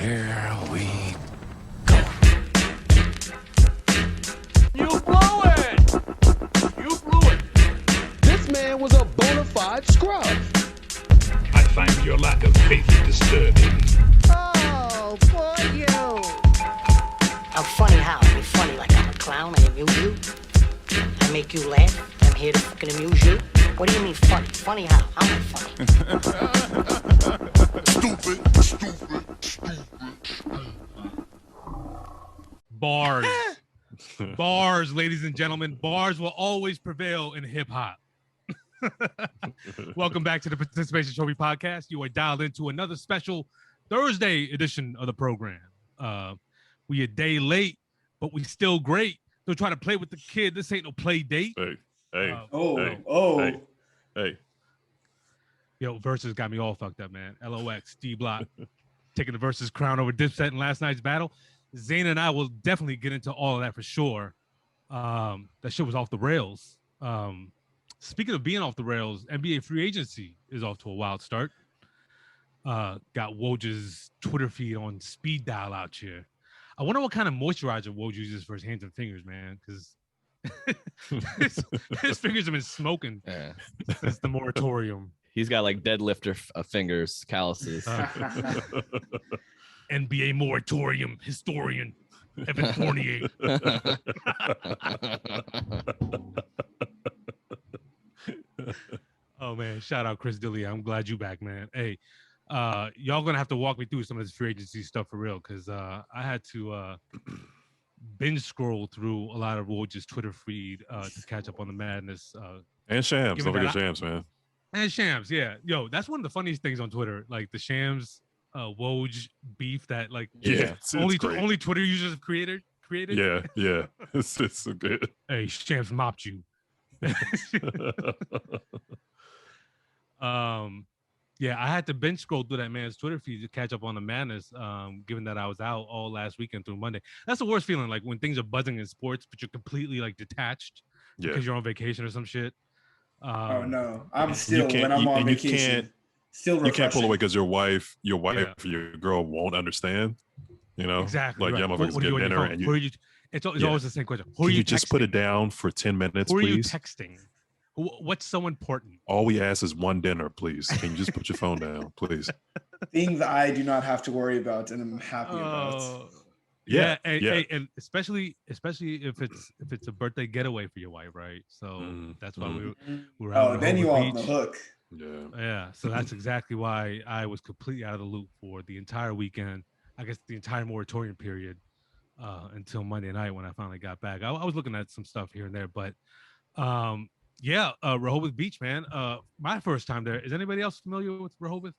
Here we You blew it! You blew it! This man was a bona fide scrub. I find your lack of faith disturbing. Oh, poor you. I'm funny how? I'm funny like I'm a clown. I amuse you. I make you laugh. I'm here to fucking amuse you. What do you mean funny? Funny how? How am I funny? stupid. Bars. Bars, ladies and gentlemen. Bars will always prevail in hip hop. Welcome back to the Participation Trophy Podcast. You are dialed into another special Thursday edition of the program. We a day late, but we still great. Don't try to play with the kid. This ain't no play date. Hey. Yo, Verzuz got me all fucked up, man. LOX, D Block, taking the Verzuz crown over Dipset in last night's battle. Zane and I will definitely get into all of that for sure. That shit was off the rails. Speaking of being off the rails, NBA free agency is off to a wild start. Got Woj's Twitter feed on speed dial out here. I wonder what kind of moisturizer Woj uses for his hands and fingers, man, because his fingers have been smoking since the moratorium. He's got like deadlifter fingers, calluses. NBA moratorium historian Evan Fournier. Oh man, shout out Chris D'Elia. I'm glad you back, man. Hey, y'all gonna have to walk me through some of this free agency stuff for real, because I had to binge scroll through a lot of Woj's Twitter feed to catch up on the madness. And Shams, don't forget Shams, man. And Shams, yeah. Yo, that's one of the funniest things on Twitter, like the Shams Woj beef that like only Twitter users have created. Yeah. It's so good. Hey, Shams mopped you. Yeah, I had to binge scroll through that man's Twitter feed to catch up on the madness, given that I was out all last weekend through Monday. That's the worst feeling, like when things are buzzing in sports, but you're completely like detached because you're on vacation or some shit. Oh no, I'm still when I'm on vacation. You can't pull away because your wife, or your girl won't understand. You know, exactly. Like, right. yeah, motherfuckers get dinner, and it's always the same question. Who are you you just put it down for 10 minutes, Who are please? you texting? What's so important? All we ask is one dinner, please. Can you just put your phone down, please? Things I do not have to worry about, and I'm happy about. Yeah. And especially if it's a birthday getaway for your wife, right? So that's why we were out. Oh, then you on the hook. Yeah. So that's exactly why I was completely out of the loop for the entire weekend. I guess the entire moratorium period until Monday night when I finally got back. I was looking at some stuff here and there, but Rehoboth Beach, man. My first time there. Is anybody else familiar with Rehoboth?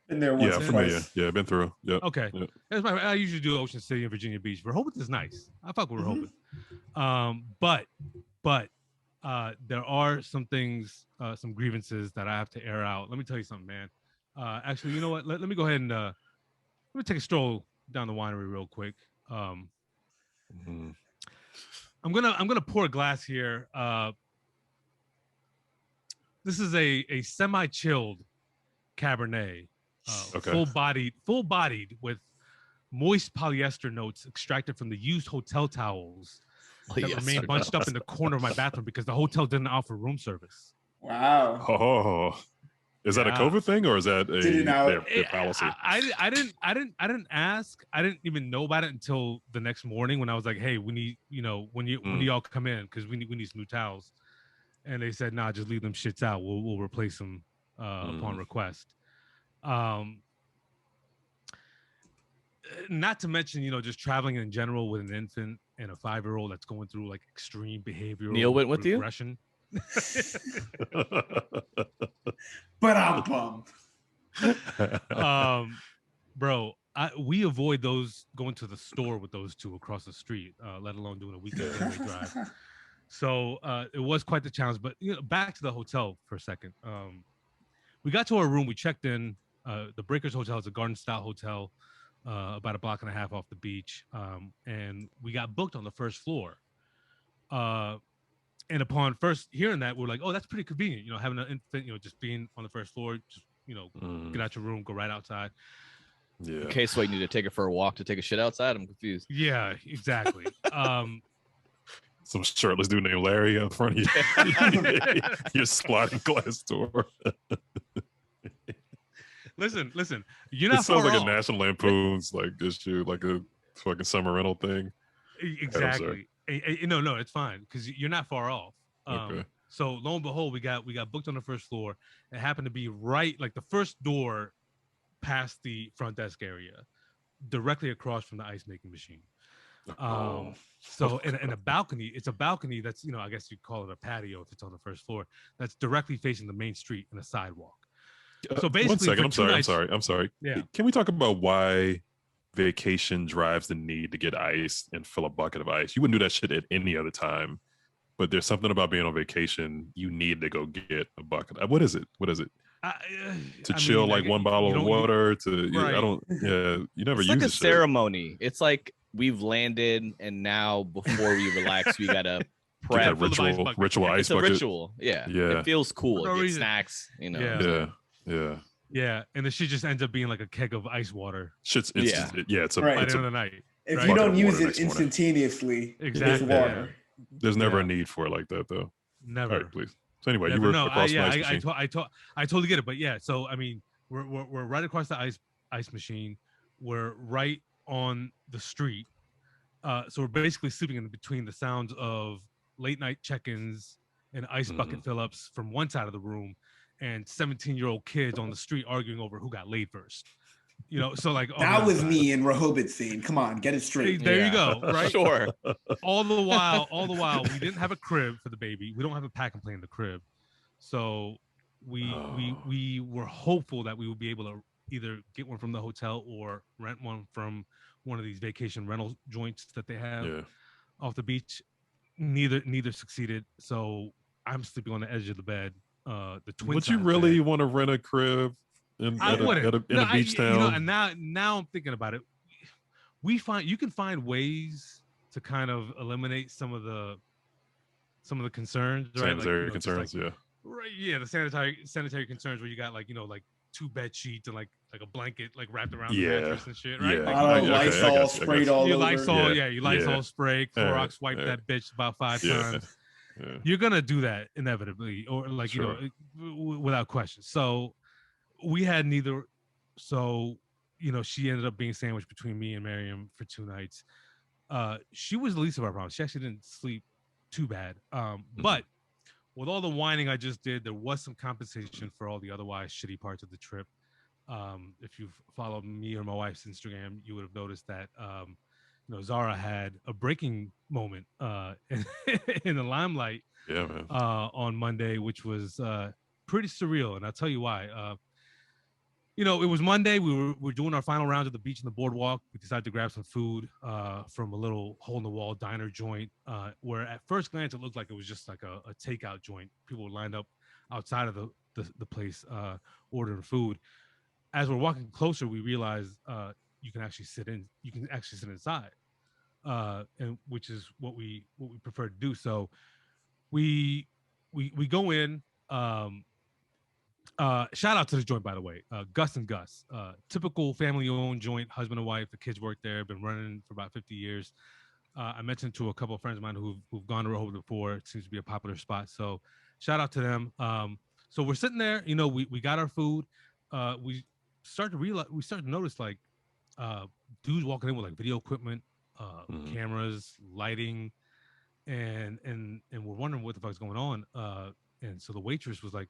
Been there once. Yeah, familiar. Yeah, been through. Yeah. Okay. Yep. I usually do Ocean City and Virginia Beach. Rehoboth is nice. I fuck with Rehoboth. But there are some things, some grievances that I have to air out. Let me tell you something, man. Actually, you know what? Let me go ahead and let me take a stroll down the winery real quick. I'm gonna pour a glass here. This is a semi-chilled Cabernet, full-bodied with moist polyester notes extracted from the used hotel towels that remain bunched up in the corner of my bathroom because the hotel didn't offer room service. Wow. Oh, is that a COVID thing or is that their policy? I didn't ask. I didn't even know about it until the next morning when I was like, "Hey, we need, when do y'all come in? Because we need some new towels." And they said, "Nah, just leave them shits out. We'll replace them upon request." Not to mention, just traveling in general with an infant and a 5-year-old that's going through like extreme behavioral Neil went with you? aggression. But I'm bummed. Bro, we avoid going to the store with those two across the street, let alone doing a weekend getaway drive. So it was quite the challenge. But back to the hotel for a second. We got to our room. We checked in. The Breakers Hotel is a garden-style hotel, about a block and a half off the beach, and we got booked on the first floor. And upon first hearing that, we're like, "Oh, that's pretty convenient." Having an infant, just being on the first floor, just get out your room, go right outside. Yeah. In case you need to take her for a walk to take a shit outside. I'm confused. Yeah, exactly. Some shirtless dude named Larry in front of you. Your sliding glass door. Listen. You're not It sounds far like off. a National Lampoon's like issue, like a fucking summer rental thing. Exactly. No, it's fine because you're not far off. Okay. So lo and behold, we got booked on the first floor. It happened to be right like the first door past the front desk area, directly across from the ice making machine. So in a balcony, it's a balcony that's, I guess you'd call it a patio if it's on the first floor. That's directly facing the main street and a sidewalk. So basically, 1 second. I'm sorry. Yeah. Can we talk about why vacation drives the need to get ice and fill a bucket of ice? You wouldn't do that shit at any other time, but there's something about being on vacation. You need to go get a bucket. What is it? To chill, like one bottle of water. You never use It's like a shit. ceremony. It's like we've landed, and now before we relax, we gotta prep. Ritual ice It's a bucket. ritual. Yeah. Yeah. It feels cool. No Get reason. snacks. Yeah. Yeah, and the shit just ends up being like a keg of ice water. It's a Right. By it's the a, end of the night. If right? you don't Bucket of use water it next morning. instantaneously, Exactly. with water. there's never Yeah. a need for it like that though. Never. All right, please. So anyway, Never. you were No, across the ice machine. I totally get it, but yeah. So I mean, we're right across the ice machine. We're right on the street. So we're basically sleeping in between the sounds of late night check-ins and ice bucket fill-ups from one side of the room, and 17-year-old kids on the street arguing over who got laid first. So like That was me in Rehoboth scene. Come on, get it straight. There you go. Right. Sure. All the while, we didn't have a crib for the baby. We don't have a pack and play in the crib, so we were hopeful that we would be able to either get one from the hotel or rent one from one of these vacation rental joints that they have off the beach. Neither succeeded. So I'm sleeping on the edge of the bed. The twin. Would you really want to rent a crib in a beach town? And now I'm thinking about it. You can find ways to kind of eliminate some of the concerns, right? Sanitary concerns, Right, yeah, the sanitary concerns where you got like 2 bed sheets and like a blanket like wrapped around the mattress and shit, right? Lysol sprayed all over. Lysol spray, Clorox wipe that bitch about 5 times. Yeah. You're gonna do that inevitably, or without question. So we had neither. So she ended up being sandwiched between me and Miriam for 2 nights. She was the least of our problems. She actually didn't sleep too bad. But with all the whining I just did, there was some compensation for all the otherwise shitty parts of the trip. If you've followed me or my wife's Instagram, you would have noticed that Zara had a breaking moment in the limelight on Monday, which was pretty surreal. And I'll tell you why. It was Monday. We were doing our final rounds at the beach and the boardwalk. We decided to grab some food from a little hole-in-the-wall diner joint where at first glance it looked like it was just like a takeout joint. People were lined up outside of the place ordering food. As we're walking closer, we realized you can actually sit inside, and which is what we prefer to do. So we go in. Shout out to this joint, by the way, Gus and Gus, typical family-owned joint, husband and wife. The kids work there, been running for about 50 years. I mentioned to a couple of friends of mine who've gone to Rehoboth before. It seems to be a popular spot, so shout out to them. So we're sitting there, we got our food. We start to notice like dudes walking in with like video equipment, cameras, lighting, and we're wondering what the fuck's going on. And so the waitress was like,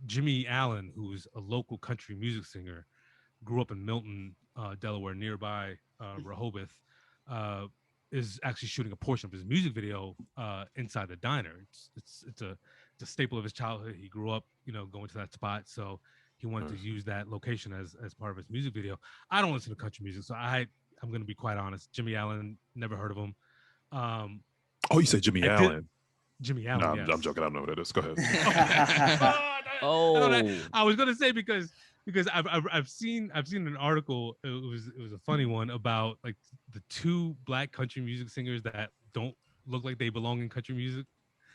Jimmy Allen, who's a local country music singer, grew up in Milton, Delaware, nearby Rehoboth, is actually shooting a portion of his music video inside the diner. It's a staple of his childhood. He grew up, going to that spot, so he wanted to use that location as part of his music video. I don't listen to country music, so I'm going to be quite honest. Jimmy Allen, never heard of him. You said Jimmy Allen. Jimmy Allen. No, yes. I'm joking. I don't know who that is. Go ahead. I was gonna say because I've seen an article. It was a funny one about like the 2 black country music singers that don't look like they belong in country music.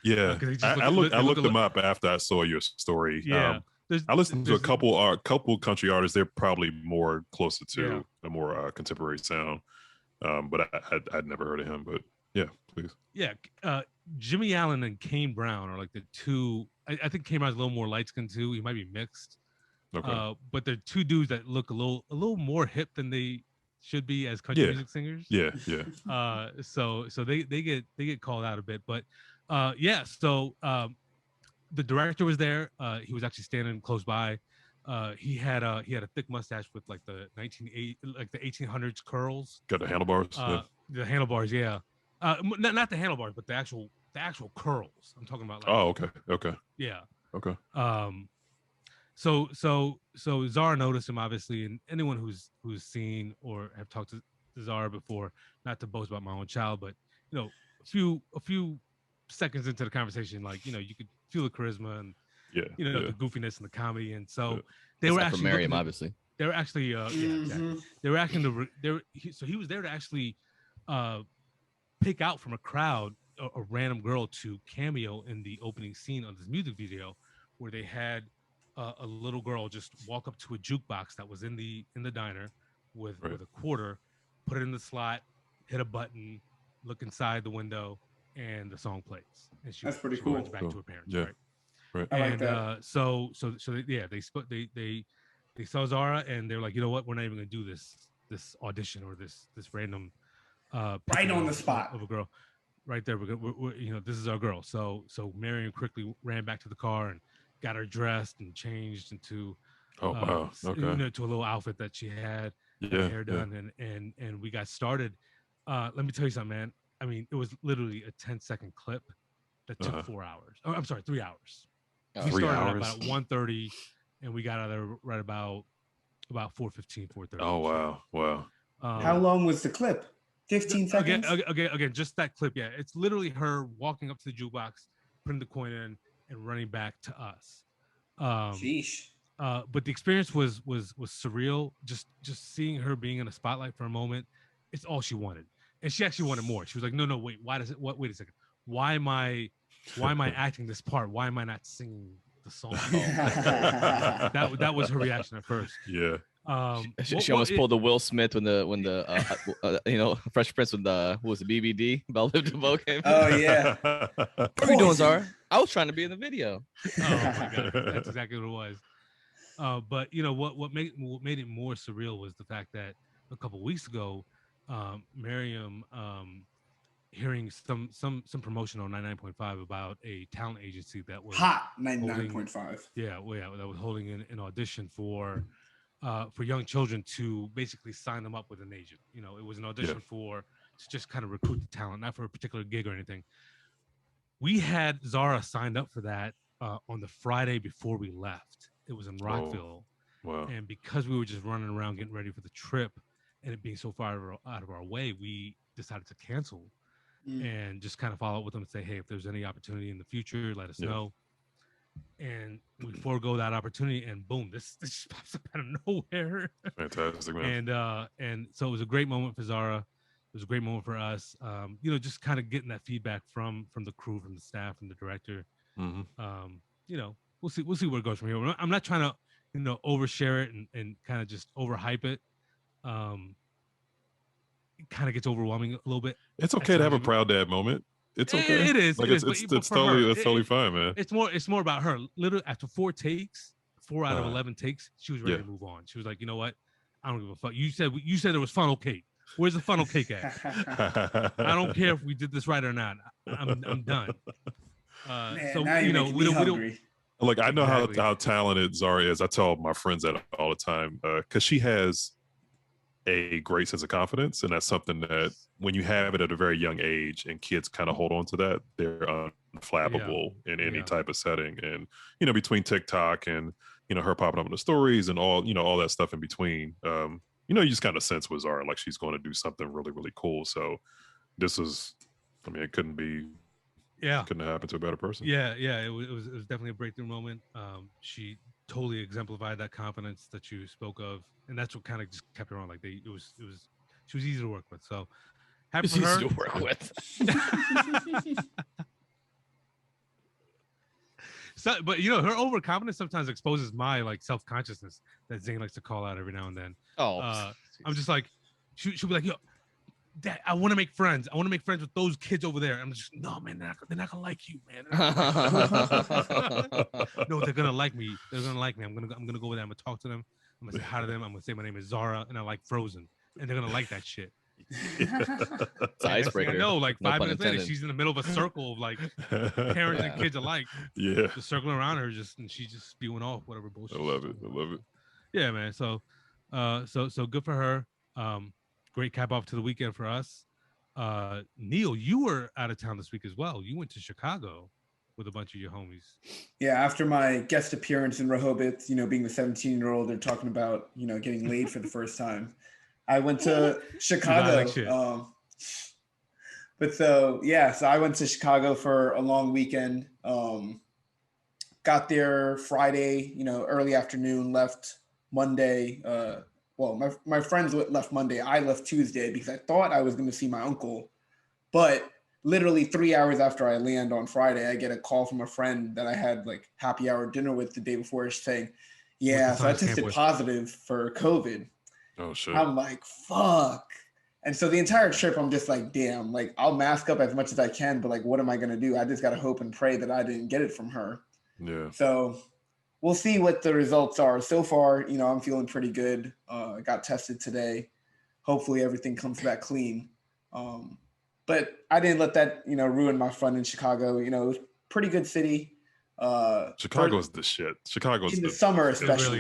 Yeah, I looked them up after I saw your story. Yeah. I listen to a couple country artists. They're probably more closer to a more contemporary sound. But I'd never heard of him. But yeah, please. Yeah, Jimmy Allen and Kane Brown are like the two. I think Kane Brown's a little more light skinned too. He might be mixed. Okay. But they're two dudes that look a little more hip than they should be as country music singers. Yeah. So they get called out a bit, but So the director was there. He was actually standing close by. He had a thick mustache with like the 1800s curls. Got the handlebars. The handlebars, yeah. Not the handlebars, but the actual curls. I'm talking about. Like, oh, okay. Yeah. Okay. So Zara noticed him, obviously, and anyone who's seen or have talked to Zara before, not to boast about my own child, but a few seconds into the conversation, like you could feel the charisma and the goofiness and the comedy, and so they were actually Miriam, obviously. They were actually exactly. They were actually so he was there to actually pick out from a crowd a random girl to cameo in the opening scene of this music video, where they had a little girl just walk up to a jukebox that was in the diner with a quarter, put it in the slot, hit a button, look inside the window, and the song plays. And That's pretty cool. Runs back to her parents. Yeah. Right. I like And that. So they saw Zara and they're like, you know what, we're not even gonna do this audition or this random Right on the spot of a girl. Right there, we're this is our girl. So Marion quickly ran back to the car and got her dressed and changed into to a little outfit that she had, her hair done, and we got started. Let me tell you something, man. I mean, it was literally a 10-second clip that took 4 hours. Oh, I'm sorry, 3 hours. We 3 started hours? at about 1:30, and we got out of there right about 4:15, 4:30. Oh wow. How long was the clip? 15 seconds? Again, just that clip. Yeah, it's literally her walking up to the jukebox, putting the coin in, and running back to us. Sheesh. But the experience was surreal. Just seeing her being in the spotlight for a moment, it's all she wanted, and she actually wanted more. She was like, "No, wait, wait a second. Why am I acting this part? Why am I not singing the song?" That was her reaction at first. Yeah. She almost pulled the Will Smith when the Fresh Prince with who was the BBD Bell Live the Boat came. Oh yeah. What are you doing, Zara? I was trying to be in the video. Oh my god, that's exactly what it was. But what made it more surreal was the fact that a couple weeks ago, Miriam hearing some promotion on 99.5 about a talent agency that was hot 99.5. Yeah, that was holding an audition for young children to basically sign them up with an agent. It was an audition to just kind of recruit the talent, not for a particular gig or anything. We had Zara signed up for that on the Friday before we left. It was in Rockville. Wow. And because we were just running around getting ready for the trip and it being so far out of our way, we decided to cancel and just kind of follow up with them and say, hey, if there's any opportunity in the future, let us know. And we forego that opportunity, and boom, this just pops up out of nowhere. Fantastic, man. And so it was a great moment for Zara. It was a great moment for us. Just kind of getting that feedback from the crew, from the staff, and the director. We'll see where it goes from here. I'm not trying to overshare it and kind of just overhype it. It kind of gets overwhelming a little bit. It's okay to have a proud dad moment. It's okay. It is. Like it's totally fine, man. It's more about her. Literally, after 4 out of 11 takes, she was ready to move on. She was like, you know what? I don't give a fuck. You said there was funnel cake. Where's the funnel cake at? I don't care if we did this right or not. I'm done. Man, So now we don't. Like, I know Exactly. how talented Zara is. I tell my friends that all the time because she has a great sense of confidence, and that's something that when you have it at a very young age and kids kind of hold on to that, they're unflappable in any type of setting. And between TikTok and her popping up in the stories and all all that stuff in between, you just kind of sense with Zara like she's going to do something really, really cool. So this is, it couldn't have happened to a better person. It was definitely a breakthrough moment. She totally exemplified that confidence that you spoke of, and that's what kind of just kept her on. Like she was easy to work with. So happy for her. Easy to work with. So, but you know, her overconfidence sometimes exposes my like self-consciousness that Zane likes to call out every now and then. I'm just like, she'll be like, yo, Dad, I want to make friends. I want to make friends with those kids over there. I'm just, no, man, they're not gonna like you, man. No, they're gonna like me. They're gonna like me. I'm gonna go over there. I'm gonna talk to them. I'm gonna say hi to them. I'm gonna say my name is Zara and I like Frozen, and they're gonna like that shit. It's an icebreaker. No, like No 5 pun minutes later, intended. she's in the middle of a circle of like parents and kids alike. Yeah, just circling around her, and she's just spewing off whatever bullshit. I love it. Yeah, man. So good for her. Great cap off to the weekend for us. Neil, you were out of town this week as well. You went to Chicago with a bunch of your homies. Yeah, after my guest appearance in Rehoboth, being the 17-year-old, they're talking about, getting laid for the first time. I went to Chicago. So I went to Chicago for a long weekend. Got there Friday, early afternoon, left Monday. My friends left Monday. I left Tuesday because I thought I was going to see my uncle. But literally 3 hours after I land on Friday, I get a call from a friend that I had like happy hour dinner with the day before saying, yeah, so I tested positive for COVID. Oh, shit. I'm like, fuck. And so the entire trip, I'm just like, damn, like I'll mask up as much as I can, but like, what am I going to do? I just got to hope and pray that I didn't get it from her. Yeah. So we'll see what the results are. So far, I'm feeling pretty good. I got tested today. Hopefully everything comes back clean. But I didn't let that, ruin my fun in Chicago. It was a pretty good city. Chicago's the shit. Chicago's in the summer, especially.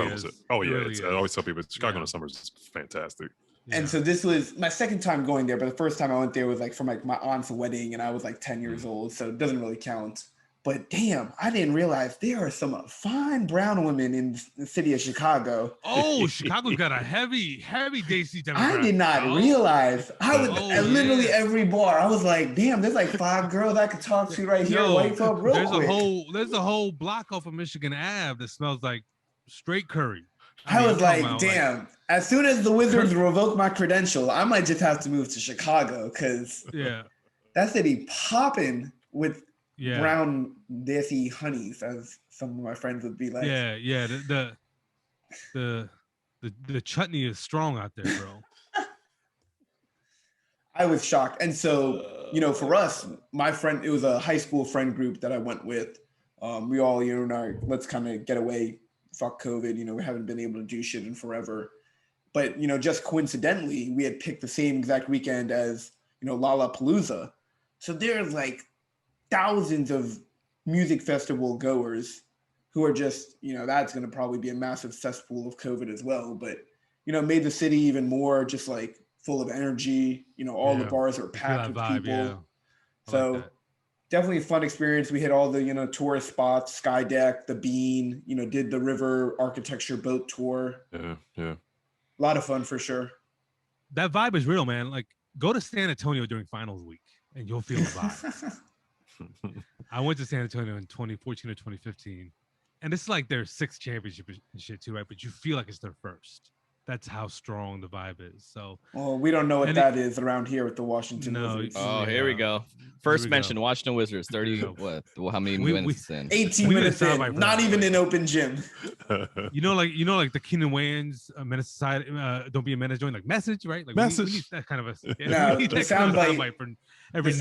Oh yeah, I always tell people Chicago in the summer is fantastic. And so this was my second time going there, but the first time I went there was like for my aunt's wedding, and I was like 10 years old, so it doesn't really count. But damn, I didn't realize there are some fine brown women in the city of Chicago. Oh, Chicago's got a heavy Desi demographic. I did not realize. I was at literally every bar. I was like, damn, there's like 5 girls I could talk to right here. White folk, real quick. There's a whole block off of Michigan Ave that smells like straight curry. I was like, damn. As soon as the Wizards revoke my credential, I might just have to move to Chicago because that city popping with brown Desi honeys, as some of my friends would be like. Yeah. The chutney is strong out there, bro. I was shocked. And so, for us, my friend, it was a high school friend group that I went with. We all, let's kind of get away. Fuck COVID. We haven't been able to do shit in forever. But, just coincidentally, we had picked the same exact weekend as, Lollapalooza. So there's like thousands of music festival goers who are just, that's going to probably be a massive cesspool of COVID as well. But, made the city even more just like full of energy. All the bars are packed with people. Yeah. So definitely a fun experience. We hit all the, tourist spots, Sky Deck, the Bean, did the river architecture boat tour. Yeah. A lot of fun for sure. That vibe is real, man. Like, go to San Antonio during finals week and you'll feel the vibe. I went to San Antonio in 2014 or 2015, and it's like their 6th championship and shit too, right? But you feel like it's their first. That's how strong the vibe is. So, well, we don't know what that is around here with the Washington Wizards. Oh, here we go. First mention, Washington Wizards. 30. What? How many minutes in? 18 minutes in. Not even an open gym. Like the Keenan Wayans Menace Society. Don't be a menace. Join like message, right? Like message. We need that kind of a. No, the soundbite for every if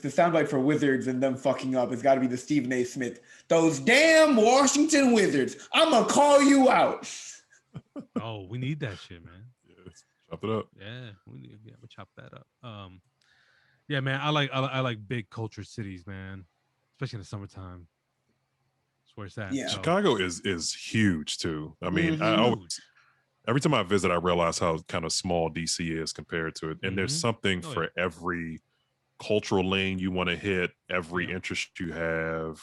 the soundbite for Wizards and them fucking up, it's got to be the Stephen A. Smith. Those damn Washington Wizards. I'm gonna call you out. Oh, we need that shit, man. Yeah, chop it up. Yeah, we chop that up. Yeah, man, I like big culture cities, man, especially in the summertime. That's where it's at. Yeah, Chicago is huge too. I mean, every time I visit, I realize how kind of small DC is compared to it, and there's something for every cultural lane you want to hit, every interest you have.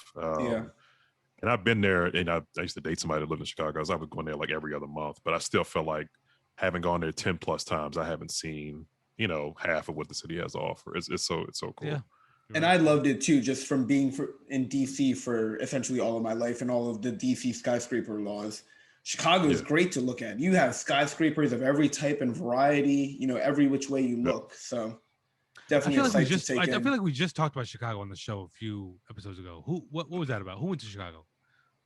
And I've been there, and I used to date somebody that lived in Chicago. I was going there like every other month, but I still feel like having gone there 10 plus times, I haven't seen, half of what the city has to offer. It's so cool. Yeah. And I loved it too, just from being in DC for essentially all of my life and all of the DC skyscraper laws. Chicago is great to look at. You have skyscrapers of every type and variety, every which way you look. So Definitely I feel like we just talked about Chicago on the show a few episodes ago. What was that about? Who went to Chicago?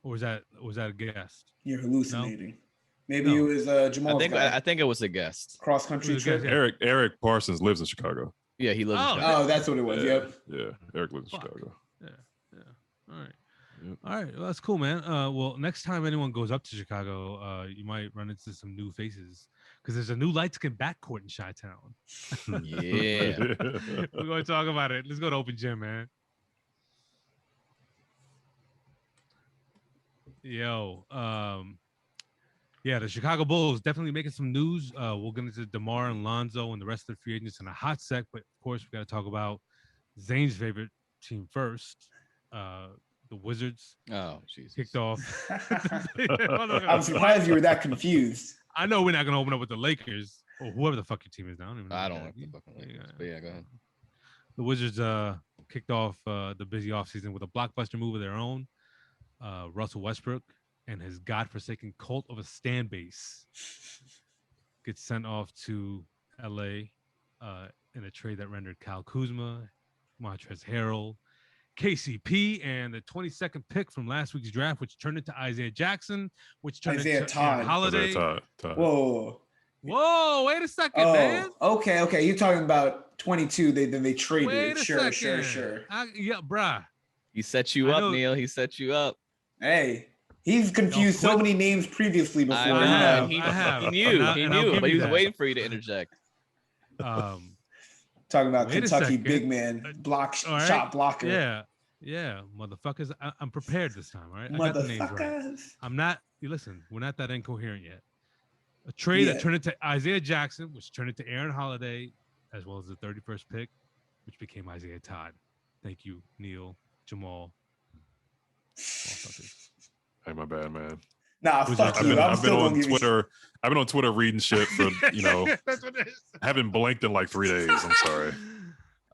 Or was that a guest? You're hallucinating. No? Maybe it was Jamal's guy. I think it was a guest. Cross country trip. Yeah. Eric Parsons lives in Chicago. Yeah, he lives in Chicago. Oh, that's what it was. Yeah. Yep. Yeah, Eric lives in Chicago. Yeah. All right. Yep. All right. Well, that's cool, man. Well, next time anyone goes up to Chicago, you might run into some new faces because there's a new light skin backcourt in Chi-Town. Yeah. We're going to talk about it. Let's go to Open Gym, man. Yo, yeah, the Chicago Bulls definitely making some news. We'll get into DeMar and Lonzo and the rest of the free agents in a hot sec, but of course we got to talk about Zane's favorite team first, the Wizards. Oh, Jesus. Kicked off. I'm surprised you were that confused. I know we're not going to open up with the Lakers or whoever the fuck your team is now. I don't like the fucking Lakers, but yeah, go ahead. The Wizards kicked off the busy offseason with a blockbuster move of their own. Russell Westbrook and his godforsaken cult of a stan base gets sent off to LA in a trade that rendered Kyle Kuzma, Montrezl Harrell, KCP, and the 22nd pick from last week's draft, which turned into Isaiah Jackson, which turned into Todd. Holiday. Todd. Whoa, wait a second, man. Okay. You're talking about 22. Then they traded. Wait a Sure. Yeah, bruh. He set you up, Neil. He set you up. Hey, he's confused so many names previously before. I have. He knew, but he was waiting for you to interject. Talking about Kentucky big man shot blocker. Yeah, motherfuckers. I'm prepared this time, all right? Motherfuckers. I got the names right. I'm not. Listen, we're not that incoherent yet. A trade that turned into Isaiah Jackson, which turned into Aaron Holiday, as well as the 31st pick, which became Isaiah Todd. Thank you, Neil, Jamal. Hey, my bad, man. Nah, fuck you. I've been on Twitter. I've been on Twitter reading shit for That's what it is. I haven't blinked in like 3 days. I'm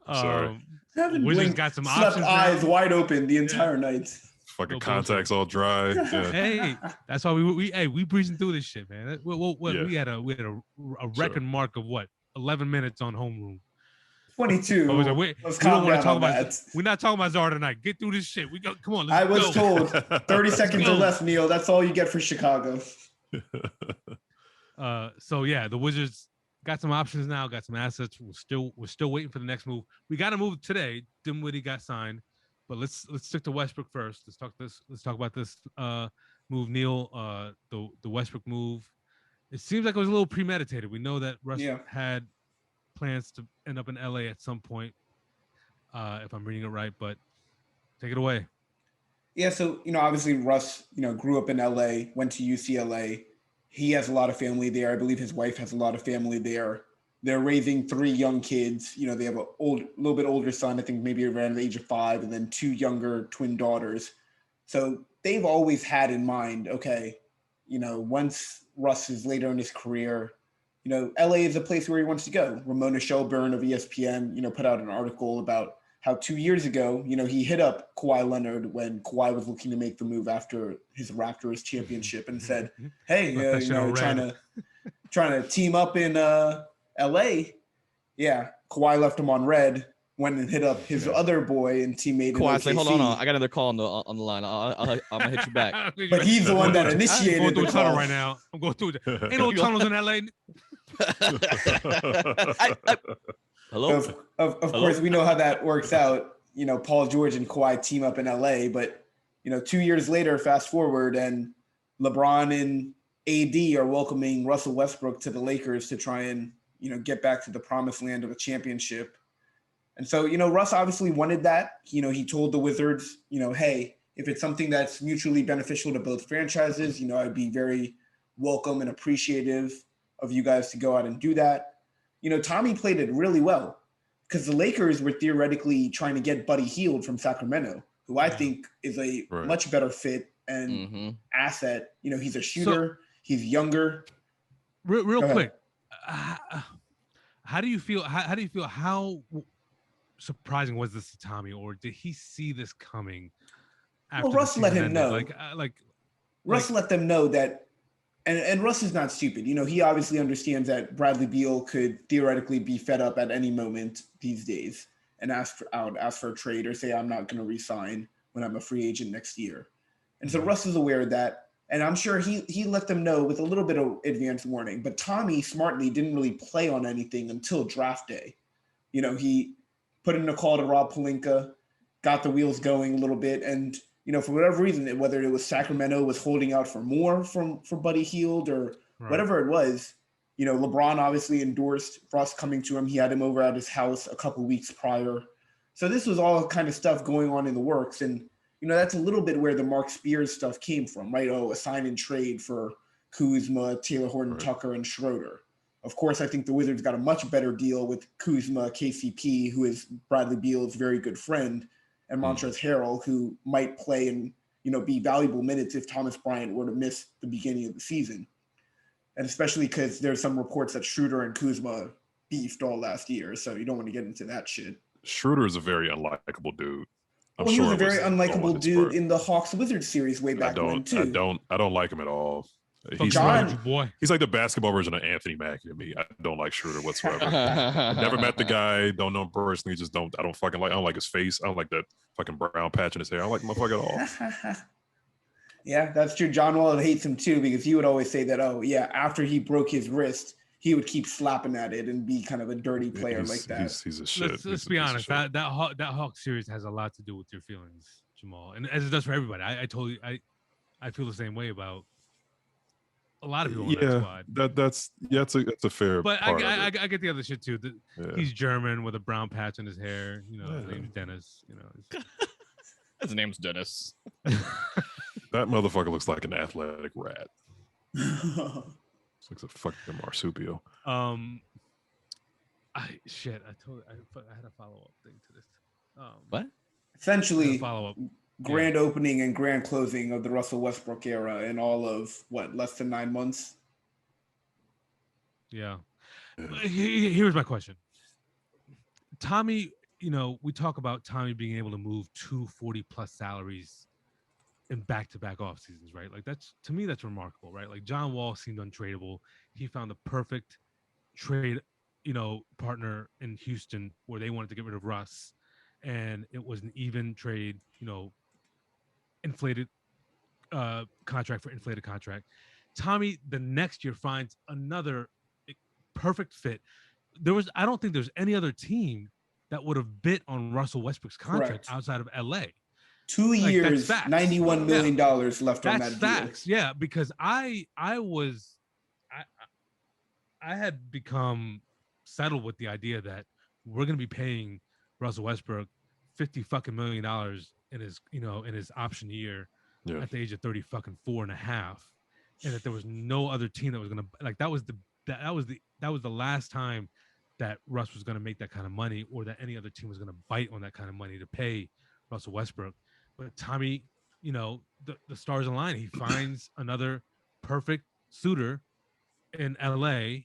sorry. Wizards got some slept options. Eyes wide open the entire night. Fucking contacts all dry. Yeah. Hey, that's why we breezing through this shit, man. We had a record mark of 11 minutes on Homeroom. 22. We don't want to talk about that. We're not talking about Czar tonight. Get through this shit. We go. Come on. I was told 30 seconds or less, Neil. That's all you get for Chicago. So yeah, the Wizards got some options now. Got some assets. We're still waiting for the next move. We got to move today. Dinwiddie got signed, but let's stick to Westbrook first. Let's talk about this move, Neil. The Westbrook move. It seems like it was a little premeditated. We know that Russ had plans to end up in LA at some point, if I'm reading it right, but take it away. Yeah, so, obviously Russ, grew up in LA, went to UCLA. He has a lot of family there. I believe his wife has a lot of family there. They're raising 3 young kids. They have a little bit older son, I think maybe around the age of 5, and then 2 younger twin daughters. So they've always had in mind, okay, once Russ is later in his career, LA is a place where he wants to go. Ramona Shelburne of ESPN, put out an article about how 2 years ago, he hit up Kawhi Leonard when Kawhi was looking to make the move after his Raptors championship and said, hey, trying to team up in LA. Yeah, Kawhi left him on red, went and hit up his other boy and teammate. Kawhi's like, hold on, I got another call on the line. I'm gonna hit you back. But he's the one that initiated I'm going through the a tunnel call. right now. I'm going through ain't no tunnels in LA. Hello. Of course, we know how that works out. Paul George and Kawhi team up in LA, but 2 years later, fast forward, and LeBron and AD are welcoming Russell Westbrook to the Lakers to try and get back to the promised land of a championship. And so Russ obviously wanted that. He told the Wizards, hey, if it's something that's mutually beneficial to both franchises, I'd be very welcome and appreciative of you guys to go out and do that. Tommy played it really well because the Lakers were theoretically trying to get Buddy Hield from Sacramento, who I think is a much better fit and asset. He's a shooter. He's younger. Real quick. How do you feel? How do you feel? How surprising was this to Tommy, or did he see this coming? Well, Russ let him know. Russ let them know that And Russ is not stupid. He obviously understands that Bradley Beal could theoretically be fed up at any moment these days and ask for a trade or say, I'm not going to resign when I'm a free agent next year. And so Russ is aware of that. And I'm sure he let them know with a little bit of advance warning. But Tommy smartly didn't really play on anything until draft day. He put in a call to Rob Pelinka, got the wheels going a little bit. And, for whatever reason, whether it was Sacramento was holding out for more for Buddy Hield or whatever it was, LeBron obviously endorsed Russ coming to him. He had him over at his house a couple weeks prior. So this was all kind of stuff going on in the works. And, that's a little bit where the Mark Spears stuff came from, right? Oh, a sign and trade for Kuzma, Taylor Horton-Tucker, and Schroeder. Of course, I think the Wizards got a much better deal with Kuzma, KCP, who is Bradley Beal's very good friend, and Montrezl Harrell, who might play and, be valuable minutes if Thomas Bryant were to miss the beginning of the season. And especially because there's some reports that Schroeder and Kuzma beefed all last year, so you don't want to get into that shit. Schroeder is a very unlikable dude. He was a very unlikable dude in the Hawks-Wizards series way back when, too. I don't like him at all. He's like the basketball version of Anthony Mackie to me. I don't like Schroeder whatsoever. Never met the guy. Don't know him personally. I don't like his face. I don't like that fucking brown patch in his hair. I don't like the motherfucker at all. Yeah, that's true. John Wall hates him too because he would always say that, after he broke his wrist, he would keep slapping at it and be kind of a dirty player like that. He's a shit. Let's be honest. That Hawks series has a lot to do with your feelings, Jamal, and as it does for everybody. I feel the same way about a lot of people in that squad. That's a fair. But I get the other shit too. He's German with a brown patch in his hair. His name's Dennis. His name's Dennis. That motherfucker looks like an athletic rat. Looks like a fucking marsupial. I had a follow-up thing to this. What? Essentially, grand opening and grand closing of the Russell Westbrook era in all of less than 9 months. Yeah. Here's my question. Tommy, we talk about Tommy being able to move 240+ salaries in back-to-back off seasons, right? Like to me, that's remarkable, right? Like John Wall seemed untradeable. He found the perfect trade, partner in Houston where they wanted to get rid of Russ, and it was an even trade, inflated contract for inflated contract. Tommy, the next year finds another perfect fit. I don't think there's any other team that would have bit on Russell Westbrook's contract outside of LA. 2 years, $91 million left on that deal. Facts. Yeah, because I had become settled with the idea that we're going to be paying Russell Westbrook $50 million in his option year at the age of 34 and a half, and that there was no other team that was going to that was the last time that Russ was going to make that kind of money, or that any other team was going to bite on that kind of money to pay Russell Westbrook. But Tommy, the stars align. He finds another perfect suitor in LA,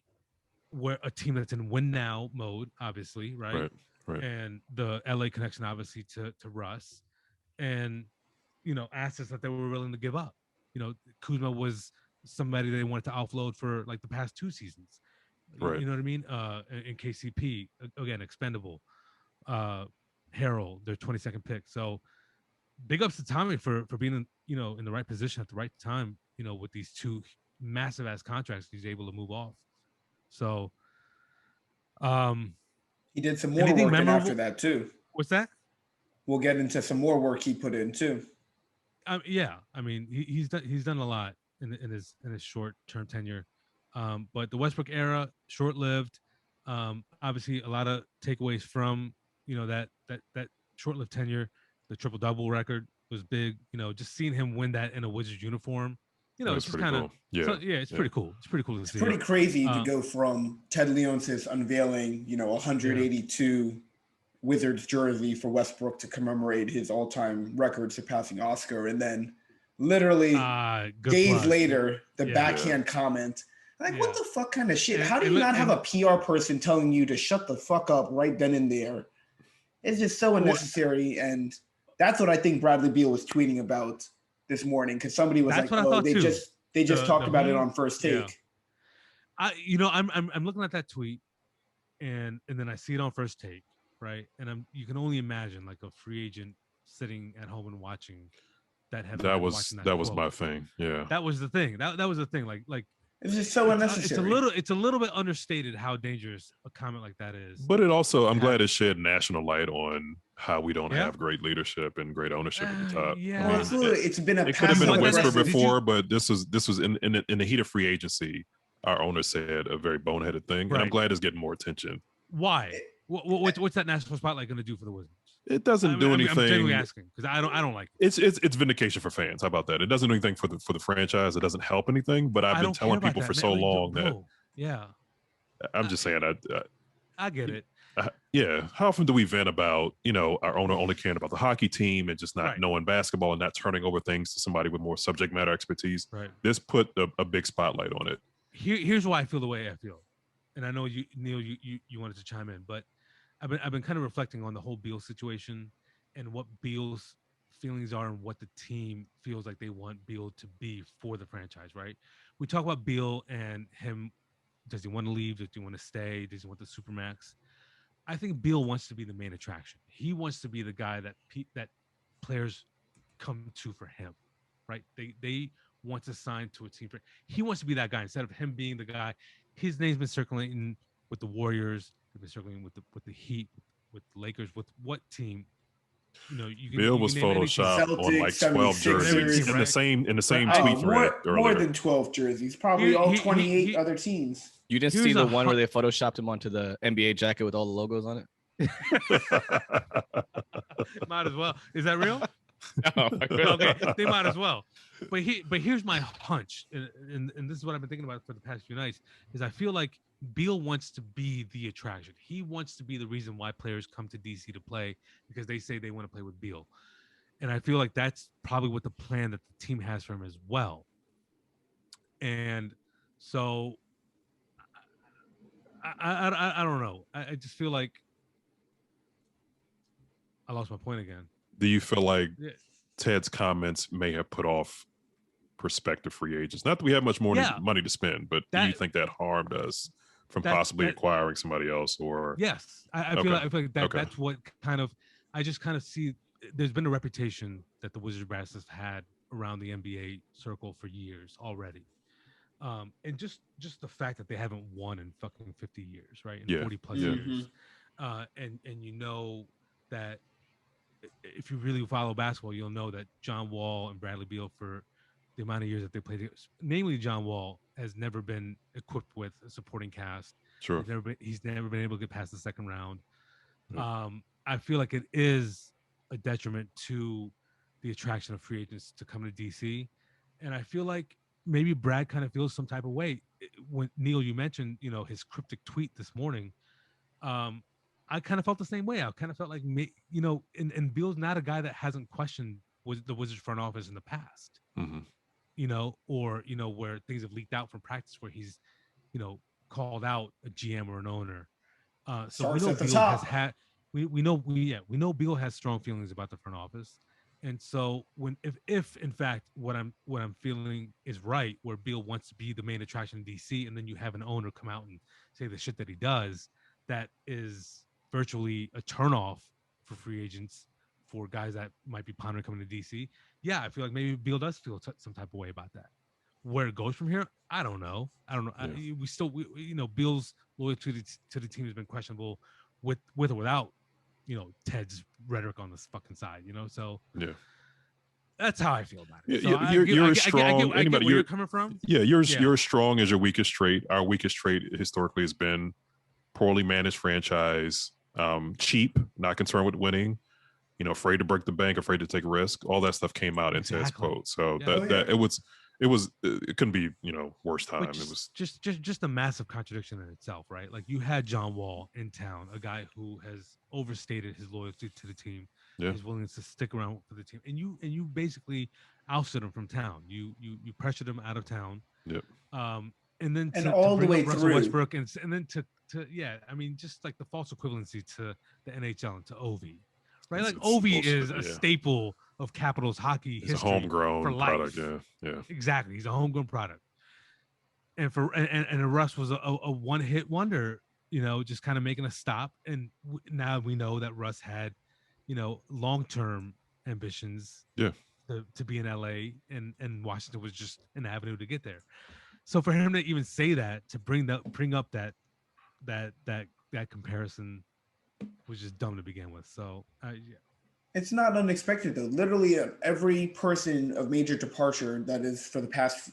where a team that's in win now mode, obviously, right? And the LA connection, obviously, to Russ, and assets that they were willing to give up. Kuzma was somebody they wanted to offload for like the past 2 seasons. Right. You know what I mean? In KCP, again, expendable. Harrell, their 22nd pick. So big ups to Tommy for being in the right position at the right time, with these 2 massive ass contracts he's able to move off. So he did some more work in after that too. What's that? We'll get into some more work he put in too. Yeah, I mean he's done a lot in his short-term tenure. But the Westbrook era, short-lived. Obviously a lot of takeaways from that short-lived tenure. The triple-double record was big. Just seeing him win that in a Wizards uniform, it's just kind of cool. It's pretty cool. It's pretty cool to see. It's pretty crazy to go from Ted Leonsis unveiling 182 Wizards jersey for Westbrook to commemorate his all-time record surpassing Oscar, and then literally days later the backhand comment. What the fuck kind of shit? How do you not have a PR person telling you to shut the fuck up right then and there? It's just so unnecessary, and that's what I think Bradley Beal was tweeting about this morning, because somebody was they They just talked about it on First Take. I'm looking at that tweet, and then I see it on First Take, right? And you can only imagine like a free agent sitting at home and watching that headline. That was my thing. Yeah, that was the thing. That was the thing. Like it's just so unnecessary. It's a little bit understated how dangerous a comment like that is. But it also, I'm glad it shed national light on how we don't have great leadership and great ownership at the top. Yeah, well, absolutely. It's been it could have been a whisper before, but this was in the heat of free agency. Our owner said a very boneheaded thing, and I'm glad it's getting more attention. Why? What's that national spotlight going to do for the Wizards? It doesn't do anything. I'm genuinely asking because I don't like it. It's vindication for fans. How about that? It doesn't do anything for the franchise. It doesn't help anything. But I've been telling people for so long that. Yeah. I'm just saying. I get it. Yeah. How often do we vent about our owner only caring about the hockey team and just not knowing basketball and not turning over things to somebody with more subject matter expertise? Right. This put a big spotlight on it. Here's why I feel the way I feel, and I know you, Neil, you wanted to chime in, but I've been kind of reflecting on the whole Beal situation and what Beal's feelings are and what the team feels like they want Beal to be for the franchise, right? We talk about Beal and him. Does he want to leave? Does he want to stay? Does he want the Supermax? I think Beal wants to be the main attraction. He wants to be the guy that players come to for him, right? They want to sign to a team. He wants to be that guy instead of him being the guy. His name's been circulating with the Warriors. He's been circulating with the Heat, with the Lakers, with what team? Bill was photoshopped on like 12 jerseys in the same tweet thread earlier. More than 12 jerseys, probably all 28 other teams. You didn't see the one where they photoshopped him onto the NBA jacket with all the logos on it? Might as well. Is that real? No. Okay, they might as well. But here's my hunch, and this is what I've been thinking about for the past few nights, is I feel like Beal wants to be the attraction. He wants to be the reason why players come to DC to play because they say they want to play with Beal. And I feel like that's probably what the plan that the team has for him as well. And so I don't know. I just feel like I lost my point again. Do you feel like Ted's comments may have put off prospective free agents? Not that we have much more money to spend, but do you think that harmed us from possibly acquiring somebody else? Or yes, I feel like that's what kind of I just kind of see. There's been a reputation that the Wizards brass has had around the NBA circle for years already, and just the fact that they haven't won in fucking 50 years, right? In 40 plus years, and you know that. If you really follow basketball, you'll know that John Wall and Bradley Beal, for the amount of years that they played, namely John Wall, has never been equipped with a supporting cast. Sure. He's never been able to get past the second round. Yep. I feel like it is a detriment to the attraction of free agents to come to DC. And I feel like maybe Brad kind of feels some type of way. When Neil, you mentioned, his cryptic tweet this morning, I kind of felt the same way. I kind of felt like, and Beal's not a guy that hasn't questioned the Wizards front office in the past, or where things have leaked out from practice where he's, called out a GM or an owner. So we know Beal has had, we know Beal has strong feelings about the front office. And so if in fact what I'm feeling is right, where Beal wants to be the main attraction in DC, and then you have an owner come out and say the shit that he does, that is virtually a turnoff for free agents, for guys that might be pondering coming to DC. Yeah, I feel like maybe Beal does feel some type of way about that. Where it goes from here, I don't know. Yeah. Beal's loyalty to the team has been questionable with or without, Ted's rhetoric on this fucking side. So yeah, that's how I feel about it. So you're strong. I get where you're coming from. Yeah, you're strong as your weakest trait. Our weakest trait historically has been poorly managed franchise. Cheap, not concerned with winning, afraid to break the bank, afraid to take a risk. All that stuff came out in Ted's quote. So it couldn't be, worse time. It was just a massive contradiction in itself, right? Like you had John Wall in town, a guy who has overstated his loyalty to the team, his willingness to stick around for the team, and you basically ousted him from town. You pressured him out of town. Yep. And then all the way through Westbrook, and then to just like the false equivalency to the NHL and to Ovi, right? Like Ovi is a staple of Capitals hockey It's history. a homegrown for life. product. Yeah. Exactly. He's a homegrown product. And Russ was a one-hit wonder, just kind of making a stop. And now we know that Russ had, long-term ambitions. Yeah. To be in LA, and Washington was just an avenue to get there. So for him to even say that, to bring up that comparison, was just dumb to begin with. So yeah. It's not unexpected though. Literally every person of major departure that is for the past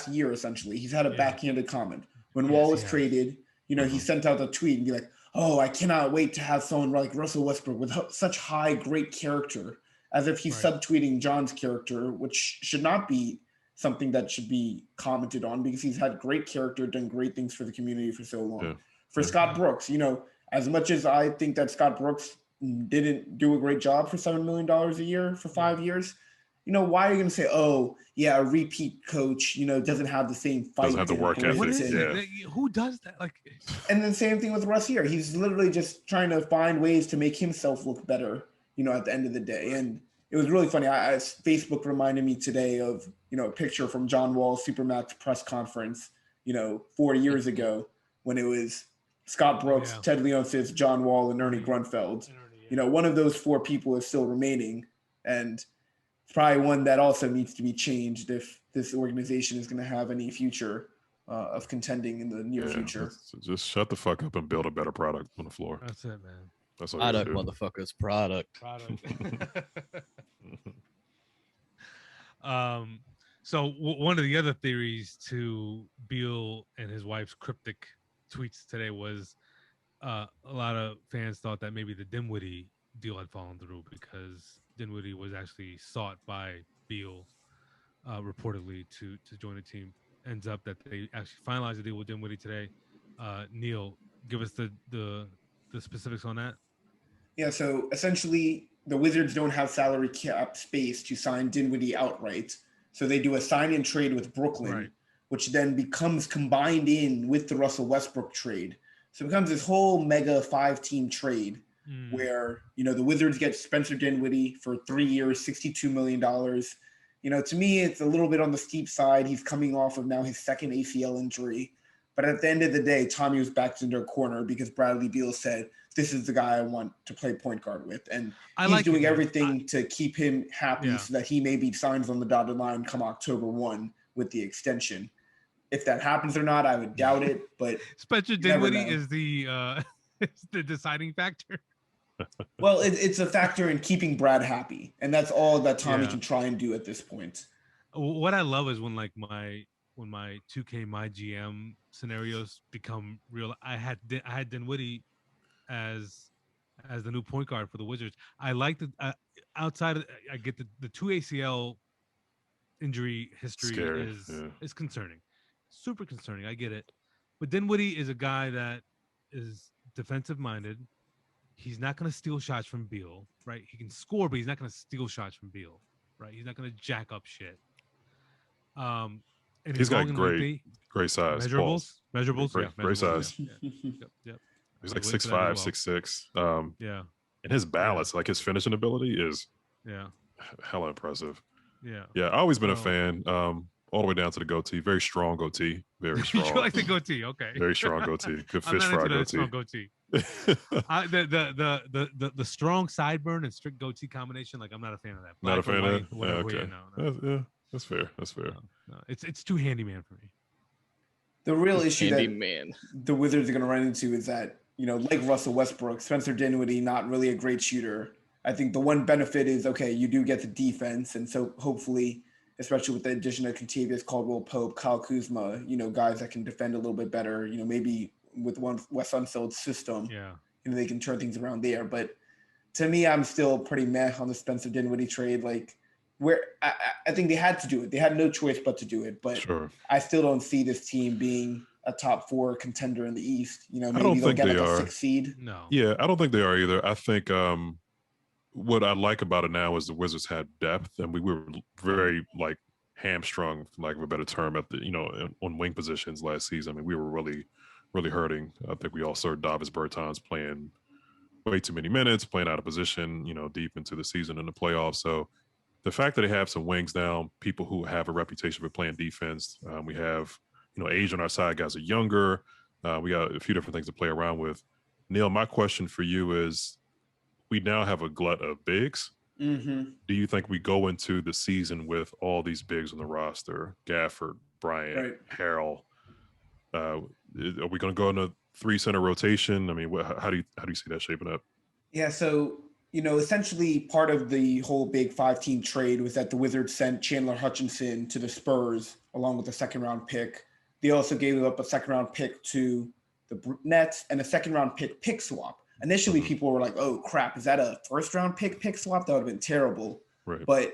year, essentially, he's had a backhanded comment. When Wall was traded, he sent out a tweet and be like, "Oh, I cannot wait to have someone like Russell Westbrook with such high, great character," as if he's subtweeting John's character, which should not be something that should be commented on, because he's had great character, done great things for the community for so long. Yeah. For Scott Brooks, as much as I think that Scott Brooks didn't do a great job for $7 million a year for 5 years, why are you going to say, "Oh, yeah, a repeat coach, doesn't have the same fight"? Doesn't have the work ethic. What is it? Who does that? And then same thing with Russ here. He's literally just trying to find ways to make himself look better, at the end of the day. And it was really funny. Facebook reminded me today of, a picture from John Wall's Supermax press conference, 4 years ago, when it was Scott Brooks, Ted Leonsis, John Wall, and Ernie Grunfeld. One of those four people is still remaining, and it's probably one that also needs to be changed if this organization is going to have any future of contending in the near future. Just shut the fuck up and build a better product on the floor. That's it, man. That's all product, motherfuckers. Product. So one of the other theories to Beal and his wife's cryptic tweets today was a lot of fans thought that maybe the Dinwiddie deal had fallen through, because Dinwiddie was actually sought by Beal reportedly to join the team. Ends up that they actually finalized the deal with Dinwiddie today. Neil, give us the specifics on that. Yeah, so essentially the Wizards don't have salary cap space to sign Dinwiddie outright. So they do a sign and trade with Brooklyn, which then becomes combined in with the Russell Westbrook trade. So it becomes this whole mega 5-team trade where, the Wizards get Spencer Dinwiddie for 3 years, $62 million. To me, it's a little bit on the steep side. He's coming off of now his second ACL injury. But at the end of the day, Tommy was backed into a corner because Bradley Beal said, "This is the guy I want to play point guard with." And he's doing everything to keep him happy so that he maybe signs on the dotted line come October 1 with the extension. If that happens or not, I would doubt it. But Spencer Dinwiddie is the deciding factor. Well, it's a factor in keeping Brad happy. And that's all that Tommy can try and do at this point. What I love is when my 2K My GM scenarios become real. I had Dinwiddie as the new point guard for the Wizards. I like the outside of I get the 2 ACL injury history is concerning, super concerning. I get it, but Dinwiddie is a guy that is defensive minded. He's not going to steal shots from Beal, right? He can score, but he's not going to steal shots from Beal, right? He's not going to jack up shit. And he's got great size. Measurables. Great size. Yep. He's like 6'5", 6'6". And his balance, like his finishing ability, is hella impressive. Yeah. I've always been a fan. All the way down to the goatee. Very strong goatee. Very strong. You like the goatee? Okay. Very strong goatee. Good fish fry goatee. Strong goatee. The strong sideburn and strict goatee combination. Like, I'm not a fan of that. Not a fan of that. Okay. Yeah, that's fair. No, it's too handyman for me. The real issue that the Wizards are going to run into is that, like Russell Westbrook, Spencer Dinwiddie, not really a great shooter. I think the one benefit is, okay, you do get the defense. And so hopefully, especially with the addition of Kentavious Caldwell-Pope, Kyle Kuzma, guys that can defend a little bit better, maybe with one Wes Unseld's system, they can turn things around there. But to me, I'm still pretty meh on the Spencer Dinwiddie trade. Like, where I think they had to do it. They had no choice but to do it. But I still don't see this team being a top 4 contender in the East. Maybe I don't think they'll get they like are. a 6th seed. No. Yeah, I don't think they are either. I think what I like about it now is the Wizards had depth, and we were very hamstrung, for lack of a better term, at the on wing positions last season. I mean, we were really, really hurting. I think we all saw Davis Bertans playing way too many minutes, playing out of position, deep into the season and the playoffs. So the fact that they have some wings now, people who have a reputation for playing defense, we have, age on our side, guys are younger. We got a few different things to play around with. Neil, my question for you is, we now have a glut of bigs. Mm-hmm. Do you think we go into the season with all these bigs on the roster? Gafford, Bryant, Harrell. Are we going to go in a 3-center rotation? I mean, how do you see that shaping up? Yeah, so essentially part of the whole big 5-team trade was that the Wizards sent Chandler Hutchinson to the Spurs along with a 2nd-round pick. They also gave up a 2nd-round pick to the Nets and a 2nd-round pick swap. Initially, people were like, "Oh crap, is that a 1st-round pick swap? That would have been terrible." Right. But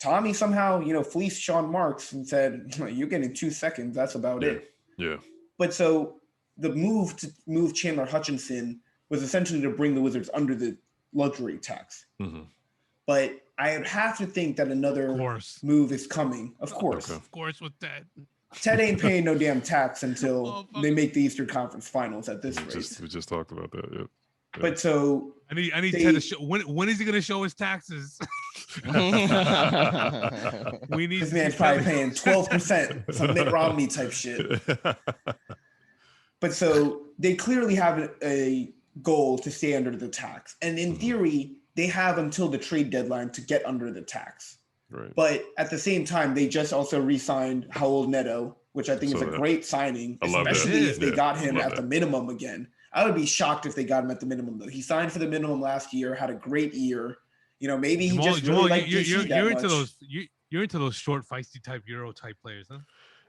Tommy somehow, fleeced Sean Marks and said, "You're getting 2 seconds. That's about it." Yeah. But so the move to move Chandler Hutchinson was essentially to bring the Wizards under the luxury tax. Mm-hmm. But I would have to think that another move is coming. Of course. Of course with that. Ted ain't paying no damn tax until they make the Eastern Conference Finals at this rate. We just talked about that, yeah. But so I need Ted to show, when is he going to show his taxes? We need this man's probably paying 12%, some Mitt Romney type shit. But so they clearly have a goal to stay under the tax, and in theory, they have until the trade deadline to get under the tax. Right. But at the same time, they just also re-signed Raul Neto, which I think is a great signing, especially if they got him at the minimum again. I would be shocked if they got him at the minimum, though. He signed for the minimum last year, had a great year. Maybe he just really liked DC that much. You're into those short, feisty type Euro type players, huh?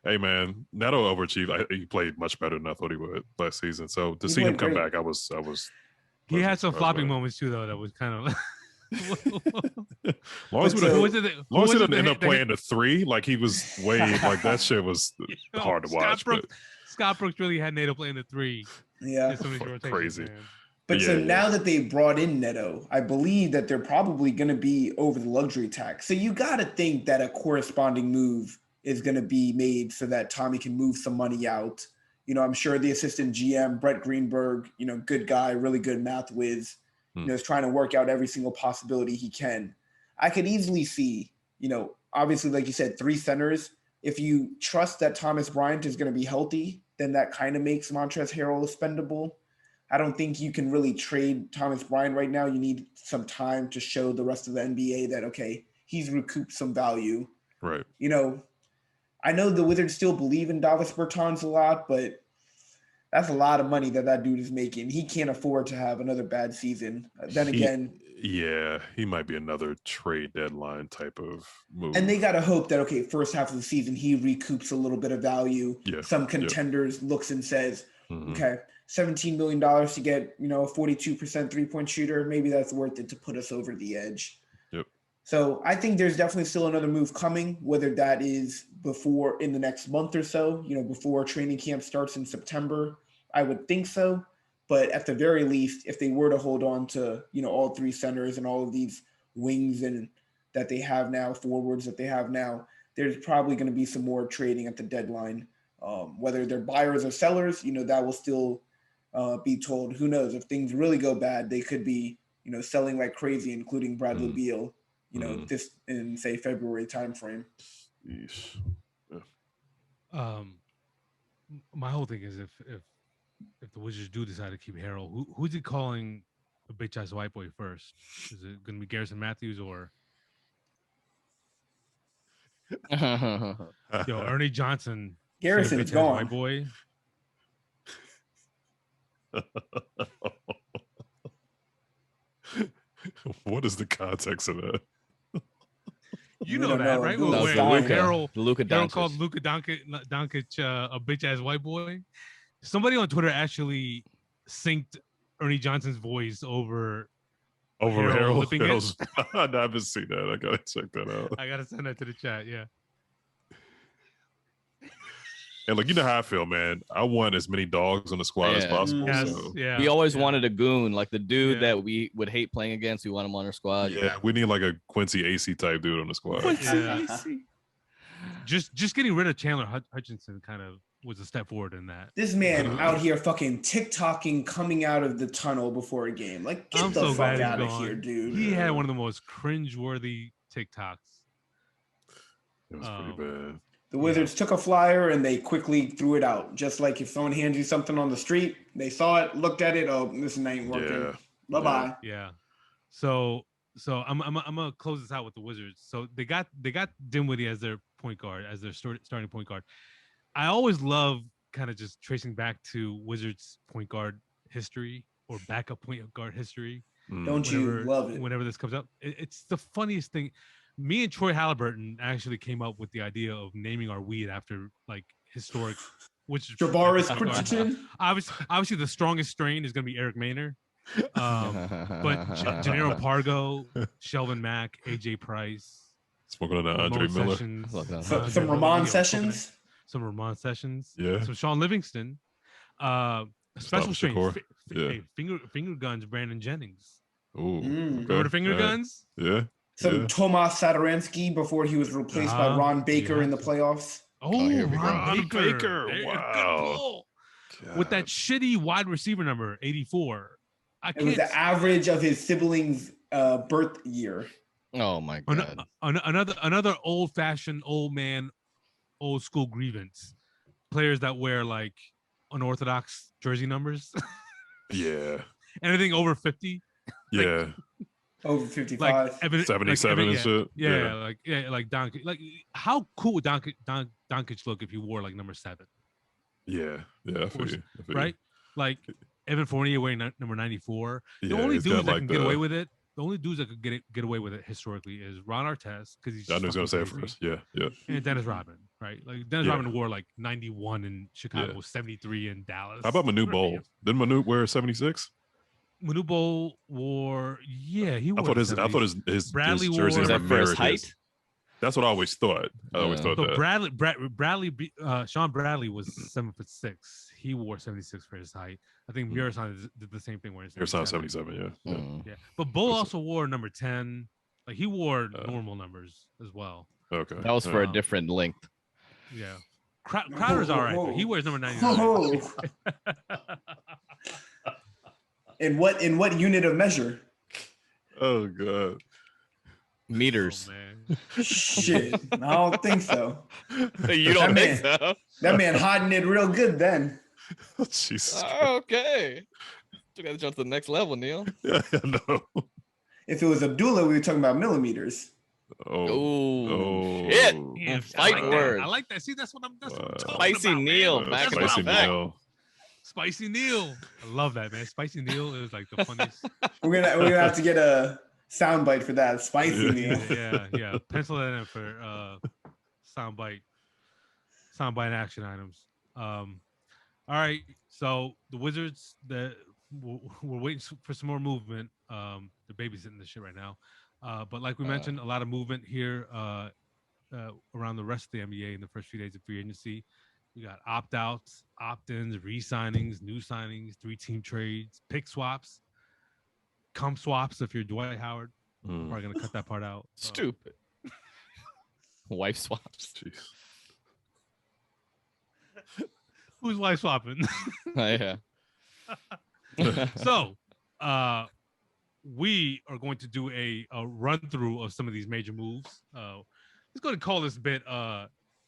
Hey man, Neto overachieved. He played much better than I thought he would last season. So to see him come back, I was. He had some flopping moments too, though. That was kind of. Long as he didn't end up playing the 3, like he was way like that shit was hard to watch. Scott Brooks really had Neto playing the 3. Yeah, crazy. But so now that they brought in Neto, I believe that they're probably going to be over the luxury tax. So you got to think that a corresponding move is going to be made so that Tommy can move some money out. I'm sure the assistant GM, Brett Greenberg, good guy, really good math whiz, is trying to work out every single possibility he can. I could easily see, obviously, like you said, 3 centers. If you trust that Thomas Bryant is going to be healthy, then that kind of makes Montrezl Harrell expendable. I don't think you can really trade Thomas Bryant right now. You need some time to show the rest of the NBA that, okay, he's recouped some value. Right. I know the Wizards still believe in Davis Bertans a lot, but that's a lot of money that dude is making. He can't afford to have another bad season. Yeah, he might be another trade deadline type of move. And they got to hope that, okay, first half of the season, he recoups a little bit of value. Yeah. Some contenders looks and says, okay, $17 million to get, a 42% 3-point shooter. Maybe that's worth it to put us over the edge. Yep. So I think there's definitely still another move coming, whether that is before in the next month or so, before training camp starts in September. I would think so. But at the very least, if they were to hold on to, all 3 centers and all of these wings and that they have now, forwards that they have now, there's probably going to be some more trading at the deadline. Whether they're buyers or sellers, that will still be told. Who knows? If things really go bad, they could be, selling like crazy, including Bradley Beal, this in, say, February timeframe. Yeesh. Yeah. My whole thing is if the Wizards do decide to keep Harrell, who's he calling a bitch ass white boy first? Is it going to be Garrison Matthews or Ernie Johnson? Garrison's gone. White boy. What is the context of that? You know that, right? No, Luka Harrell called Luka Doncic a bitch ass white boy. Somebody on Twitter actually synced Ernie Johnson's voice over Harold. I haven't seen that. I gotta check that out. I gotta send that to the chat. Yeah. And you know how I feel, man. I want as many dogs on the squad as possible. Yes, so. Yeah. We always wanted a goon, like the dude that we would hate playing against. We want him on our squad. Yeah, we need like a Quincy AC type dude on the squad. Just getting rid of Chandler Hutchinson kind of was a step forward in that. This man out here fucking TikToking coming out of the tunnel before a game. Like, get the fuck out of here, dude. He had one of the most cringeworthy TikToks. It was pretty bad. The Wizards took a flyer and they quickly threw it out. Just like if someone hands you something on the street, they saw it, looked at it. Oh, this ain't working. Yeah. Bye-bye. Yeah. So I'm gonna close this out with the Wizards. So they got Dinwiddie as their point guard, as their starting point guard. I always love kind of just tracing back to Wizards point guard history or backup point guard history. Don't you love it? Whenever this comes up, it's the funniest thing. Me and Troy Halliburton actually came up with the idea of naming our weed after like historic, which is Javaris Quinton. Obviously, the strongest strain is going to be Eric Maynor, but Gennaro Pargo, Shelvin Mack, AJ Price, smoking on Andre Miller, some Ramon Sessions, yeah, some Sean Livingston, special strain, finger guns, Brandon Jennings. Ooh, remember the finger guns? Yeah. Some Tomas Sadaransky before he was replaced by Ron Baker in the playoffs. Ron Baker. Wow. With that shitty wide receiver number, 84. It was the average of his siblings' birth year. Oh my God. Another old-fashioned, old man, old school grievance. Players that wear like unorthodox jersey numbers. Yeah. Anything over 50. Yeah. Over 55, like 77 and shit. Like Doncic. Like, how cool would Doncic look if he wore like number 7? Yeah, I feel you. Right? Like Evan Fournier wearing number 94. The Yeah, only he's dudes got, that like, can get away with it. The only dudes that could get away with it historically is Ron Artest, because he's. I knew he was gonna say it first. Yeah. And Dennis Rodman, right? Like Dennis Rodman wore like 91 in Chicago, 73 in Dallas. How about Manute Bol? Didn't Manute wear 76? Manute Bol wore, he wore. I thought his Bradley his jersey wore. number mirrored his. That's what I always thought. So Bradley, Sean Bradley was 7'6". He wore 76 for his height. I think Mirasan did the same thing. Mirasan 77, yeah. But Bull also wore number 10. Like he wore normal numbers as well. Okay. That was for a different length. Yeah. Crowder's all right. He wears number 99. In what unit of measure? Oh God. Meters. Oh, Shit, I don't think so. You don't think so? That man hiding it real good then. Oh, Jesus. Okay. You got to jump to the next level, Neil. Yeah, I know. If it was Abdullah, we were talking about millimeters. Oh, shit. Yeah, Fight word. I like that. See, that's what I'm talking Spicy about, Neil. man. Back Spicy Neil. Spicy Neil. I love that, man. Spicy Neil is like the funniest. We're gonna have to get a soundbite for that. Spicy Neil. Yeah. Pencil that in for soundbite action items. All right. So the Wizards, we're waiting for some more movement. They're babysitting this shit right now. But like we mentioned, a lot of movement here around the rest of the NBA in the first few days of free agency. We got opt-outs, opt-ins, re-signings, new signings, 3-team trades, pick swaps, cum swaps if you're Dwight Howard. Probably going to cut that part out. Stupid. Wife swaps. Jeez. Who's wife swapping? Yeah. So, we are going to do a run through of some of these major moves. Let's go and call this bit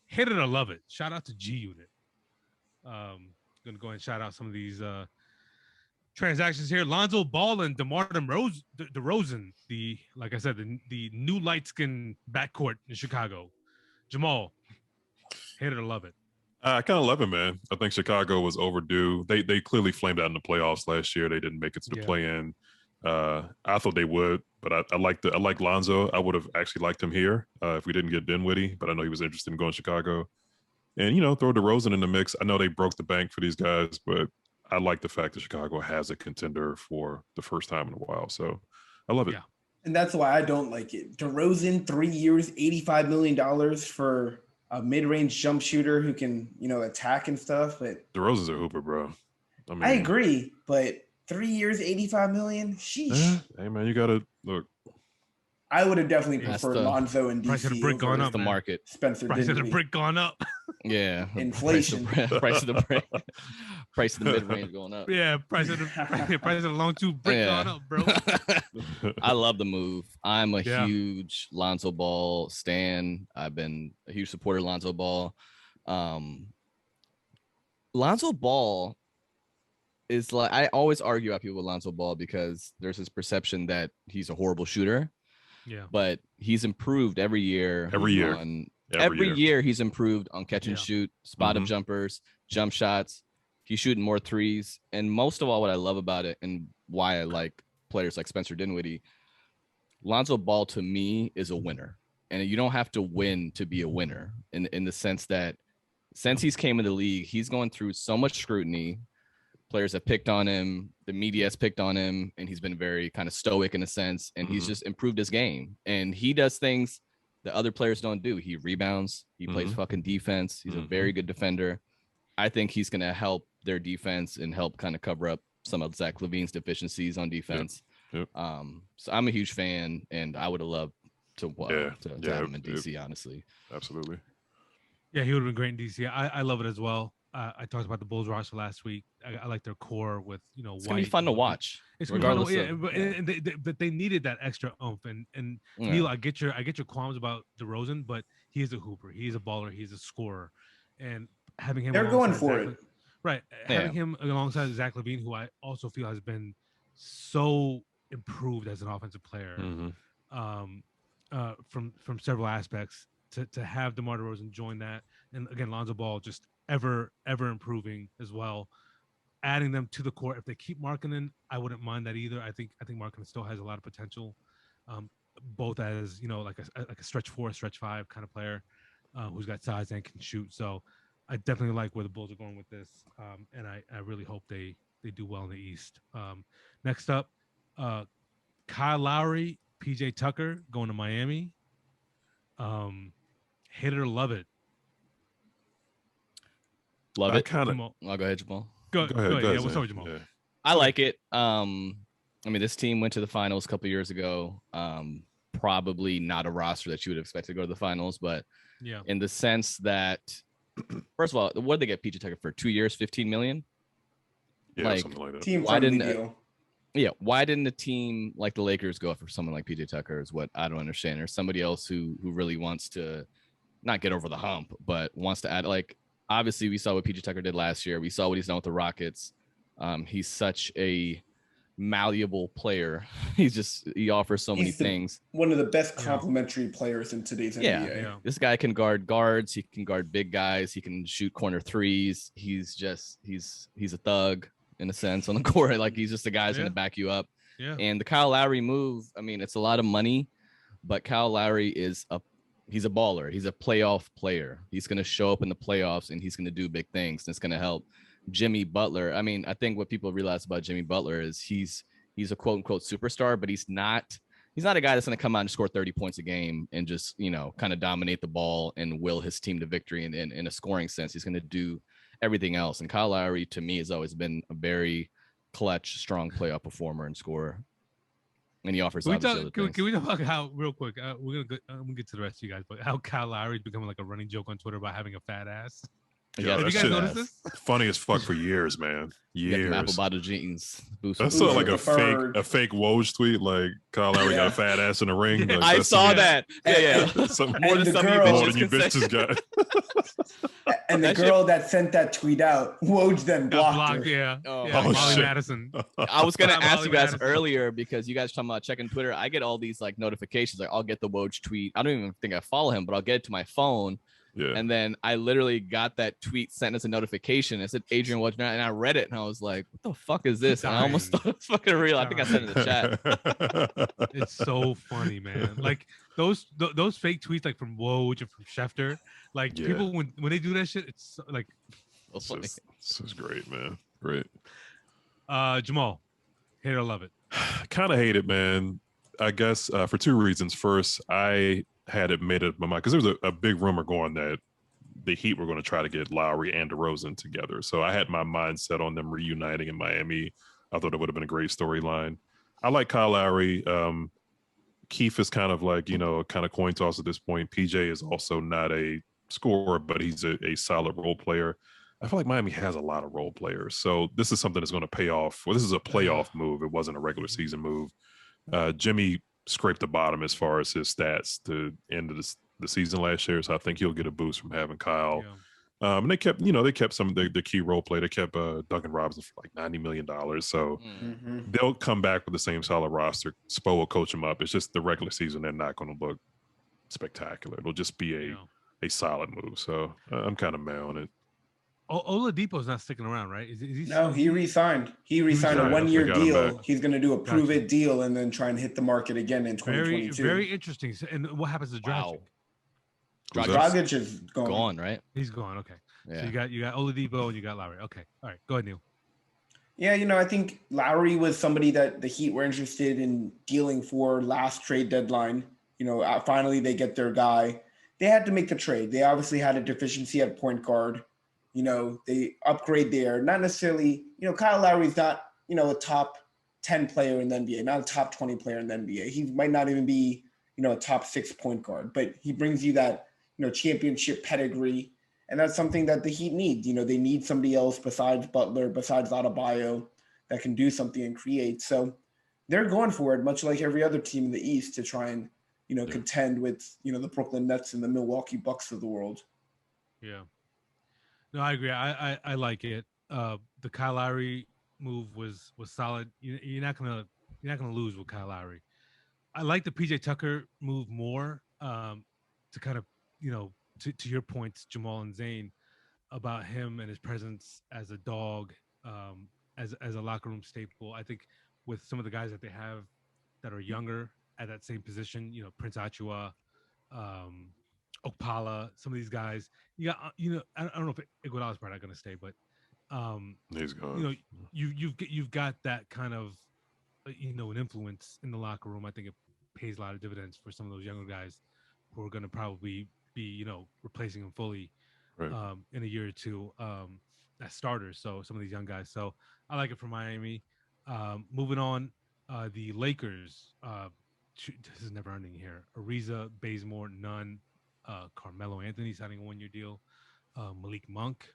"Hate It or Love It." Shout out to G Unit. Going to go and shout out some of these transactions here. Lonzo Ball and DeMar DeRozan, like I said, the new light skin backcourt in Chicago. Jamal, hate it or love it. I kind of love it, man. I think Chicago was overdue. They clearly flamed out in the playoffs last year. They didn't make it to the play-in. I thought they would, but I like Lonzo. I would have actually liked him here if we didn't get Dinwiddie, but I know he was interested in going to Chicago. And, throw DeRozan in the mix. I know they broke the bank for these guys, but I like the fact that Chicago has a contender for the first time in a while. So I love it. Yeah. And that's why I don't like it. DeRozan, 3 years, $85 million for a mid-range jump shooter who can, attack and stuff. But DeRozan's a hooper, bro. I agree, but 3 years, $85 million? Sheesh. Hey, man, you got to look. I would have definitely preferred Lonzo and DC. Price of the brick gone up. The market. Spencer Price Dinwiddie. of the brick gone up. Yeah. Inflation. Price of the brick. Price of the mid range going up. Yeah, price of the long tooth brick gone up, bro. I love the move. I'm a huge Lonzo Ball stan. I've been a huge supporter of Lonzo Ball. Lonzo Ball is like, I always argue about people with Lonzo Ball because there's this perception that he's a horrible shooter. Yeah. But he's improved every year. Every year he's improved on catch and shoot, spot up jumpers, jump shots. He's shooting more threes. And most of all, what I love about it and why I like players like Spencer Dinwiddie, Lonzo Ball to me is a winner. And you don't have to win to be a winner in the sense that since he's came in the league, he's going through so much scrutiny. Players have picked on him, the media has picked on him, and he's been very kind of stoic in a sense, and he's just improved his game. And he does things that other players don't do. He rebounds, he plays fucking defense. He's a very good defender. I think he's going to help their defense and help kind of cover up some of Zach LaVine's deficiencies on defense. Yep. So I'm a huge fan, and I would have loved to have him in DC, honestly. Absolutely. Yeah, he would have been great in DC. I love it as well. I talked about the Bulls roster last week. I like their core with it's gonna be fun to watch. It's regardless. But they needed that extra oomph. And Neil, I get your qualms about DeRozan, but he is a hooper. He is a baller. He's a scorer, and having him. They're going for it, right? Having him alongside Zach LaVine, who I also feel has been so improved as an offensive player, from several aspects. To have DeMar DeRozan join that, and again Lonzo Ball just ever improving as well, adding them to the court. If they keep Markkanen, I wouldn't mind that either. I think Markkanen still has a lot of potential, both as like a stretch 4, stretch 5 kind of player who's got size and can shoot. So I definitely like where the Bulls are going with this, and I really hope they do well in the East. Next up, Kyle Lowry, PJ Tucker going to Miami. Hate it or love it. Love it. Kind of. I'll go ahead, Jamal. Go ahead. Yeah, what's up with Jamal? Yeah. I like it. I mean, this team went to the finals a couple years ago. Probably not a roster that you would expect to go to the finals, but in the sense that, first of all, what did they get PJ Tucker for? 2 years, $15 million? Yeah, something like that. Team friendly deal. Why didn't a team like the Lakers go for someone like PJ Tucker is what I don't understand. Or somebody else who really wants to not get over the hump, but wants to add, like, obviously we saw what PJ Tucker did last year. We saw what he's done with the Rockets. He's such a malleable player. He offers so many things. One of the best complementary players in today's NBA. Yeah. This guy can guard guards. He can guard big guys. He can shoot corner threes. He's a thug in a sense on the court. Like, he's just a guy who's going to back you up. Yeah. And the Kyle Lowry move, I mean, it's a lot of money, but Kyle Lowry he's a baller. He's a playoff player. He's going to show up in the playoffs and he's going to do big things. And it's going to help Jimmy Butler. I mean, I think what people realize about Jimmy Butler is he's a quote unquote superstar, but he's not a guy that's going to come out and score 30 points a game and just, kind of dominate the ball and will his team to victory in a scoring sense. He's going to do everything else. And Kyle Lowry, to me, has always been a very clutch, strong playoff performer and scorer. And he offers can we talk about how, real quick, we're gonna get to the rest of you guys, but how Kyle Lowry is becoming like a running joke on Twitter about having a fat ass. Yeah, have you guys noticed this? Funny as fuck for years, man. Years. Apple bottle jeans. That's sort of like a fake Woj tweet. Like, Kyle Lowry got a fat ass in the ring. Like, I saw that. Yeah. More than you bitches got. And the girl that sent that tweet out, Woj then blocked her. Yeah. Oh, Molly shit. Madison. I was gonna ask you guys Madison. earlier because you guys talking about checking Twitter. I get all these like notifications. Like, I'll get the Woj tweet. I don't even think I follow him, but I'll get it to my phone. Yeah. And then I literally got that tweet sent as a notification. It said Adrian Woj, and I read it and I was like, what the fuck is this? And I almost thought it was fucking real. I think I sent it in the chat. It's so funny, man. Like those fake tweets, like from Woj and from Schefter, like people when they do that shit, it's like this is great, man. Great. Jamal, hate it or love it? Kind of hate it, man. I guess for two reasons. First, I had it made up my mind because there was a big rumor going that the Heat were going to try to get Lowry and DeRozan together. So I had my mind set on them reuniting in Miami. I thought it would have been a great storyline. I like Kyle Lowry. Keith is kind of like, kind of coin toss at this point. PJ is also not a scorer, but he's a solid role player. I feel like Miami has a lot of role players. So this is something that's going to pay off. Well, this is a playoff move. It wasn't a regular season move. Jimmy scraped the bottom as far as his stats to end of the season last year. So I think he'll get a boost from having Kyle. Yeah. And they kept some of the key role play. They kept Duncan Robinson for like $90 million. So they'll come back with the same solid roster. Spo will coach them up. It's just the regular season, they're not going to look spectacular. It'll just be a solid move. So I'm kind of mad on it. Oladipo's not sticking around, right? No, he re-signed. He re-signed a 1-year deal. He's going to do a prove-it deal and then try and hit the market again in 2022. Very interesting. And what happens to Dragic? Dragic is gone, right? He's gone. Okay. Yeah. So you got Oladipo and you got Lowry. Okay. All right. Go ahead, Neil. Yeah, I think Lowry was somebody that the Heat were interested in dealing for last trade deadline. Finally they get their guy. They had to make the trade. They obviously had a deficiency at point guard. They upgrade there. Not necessarily, Kyle Lowry's not, a top 10 player in the NBA, not a top 20 player in the NBA. He might not even be, a top 6 point guard, but he brings you that, championship pedigree. And that's something that the Heat need. They need somebody else besides Butler, besides Adebayo, that can do something and create. So they're going for it, much like every other team in the East, to try and, contend with, the Brooklyn Nets and the Milwaukee Bucks of the world. Yeah. No, I agree. I like it. The Kyle Lowry move was solid. You're not gonna lose with Kyle Lowry. I like the PJ Tucker move more, to kind of, to your points, Jamal and Zane, about him and his presence as a dog, as a locker room staple. I think with some of the guys that they have that are younger at that same position, Prince Achiuwa, Okpala, some of these guys, you got, I don't know if Iguodala's probably not going to stay, but he's gone. You've got that kind of, an influence in the locker room. I think it pays a lot of dividends for some of those younger guys who are going to probably be, replacing him fully in a year or two as starters. So some of these young guys. So I like it for Miami. Moving on, the Lakers. This is never ending here. Ariza, Bazemore, Nunn, Carmelo Anthony signing a 1-year deal. Malik Monk.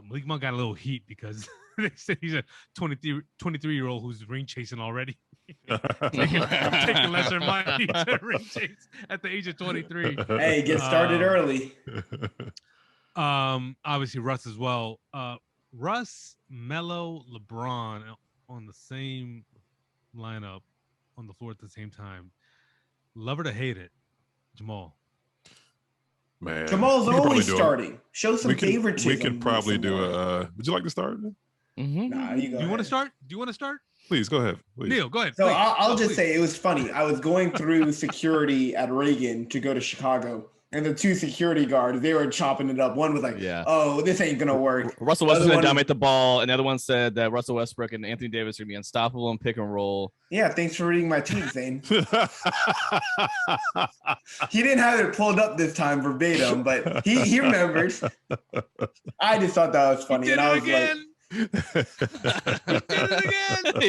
Malik Monk got a little heat because they said he's a 23-year-old who's ring chasing already. taking lesser money to ring chase at the age of 23. Hey, get started early. Obviously Russ as well. Russ, Melo, LeBron on the same lineup on the floor at the same time. Love it or hate it, Jamal. Man, Jamal's always starting. Show some favoritism. We could probably do a. Would you like to start? Mm-hmm. Nah, you want to start? Do you want to start? Please go ahead. Please. Neil, go ahead. So I'll just say it was funny. I was going through security at Reagan to go to Chicago, and the 2 security guards, they were chopping it up. One was like, "Oh, this ain't gonna work." Russell Westbrook's gonna dominate the ball, and the other one said that Russell Westbrook and Anthony Davis are gonna be unstoppable in pick and roll. Yeah, thanks for reading my tweet, Zane. He didn't have it pulled up this time verbatim, but he remembered. I just thought that was funny, and I was like. He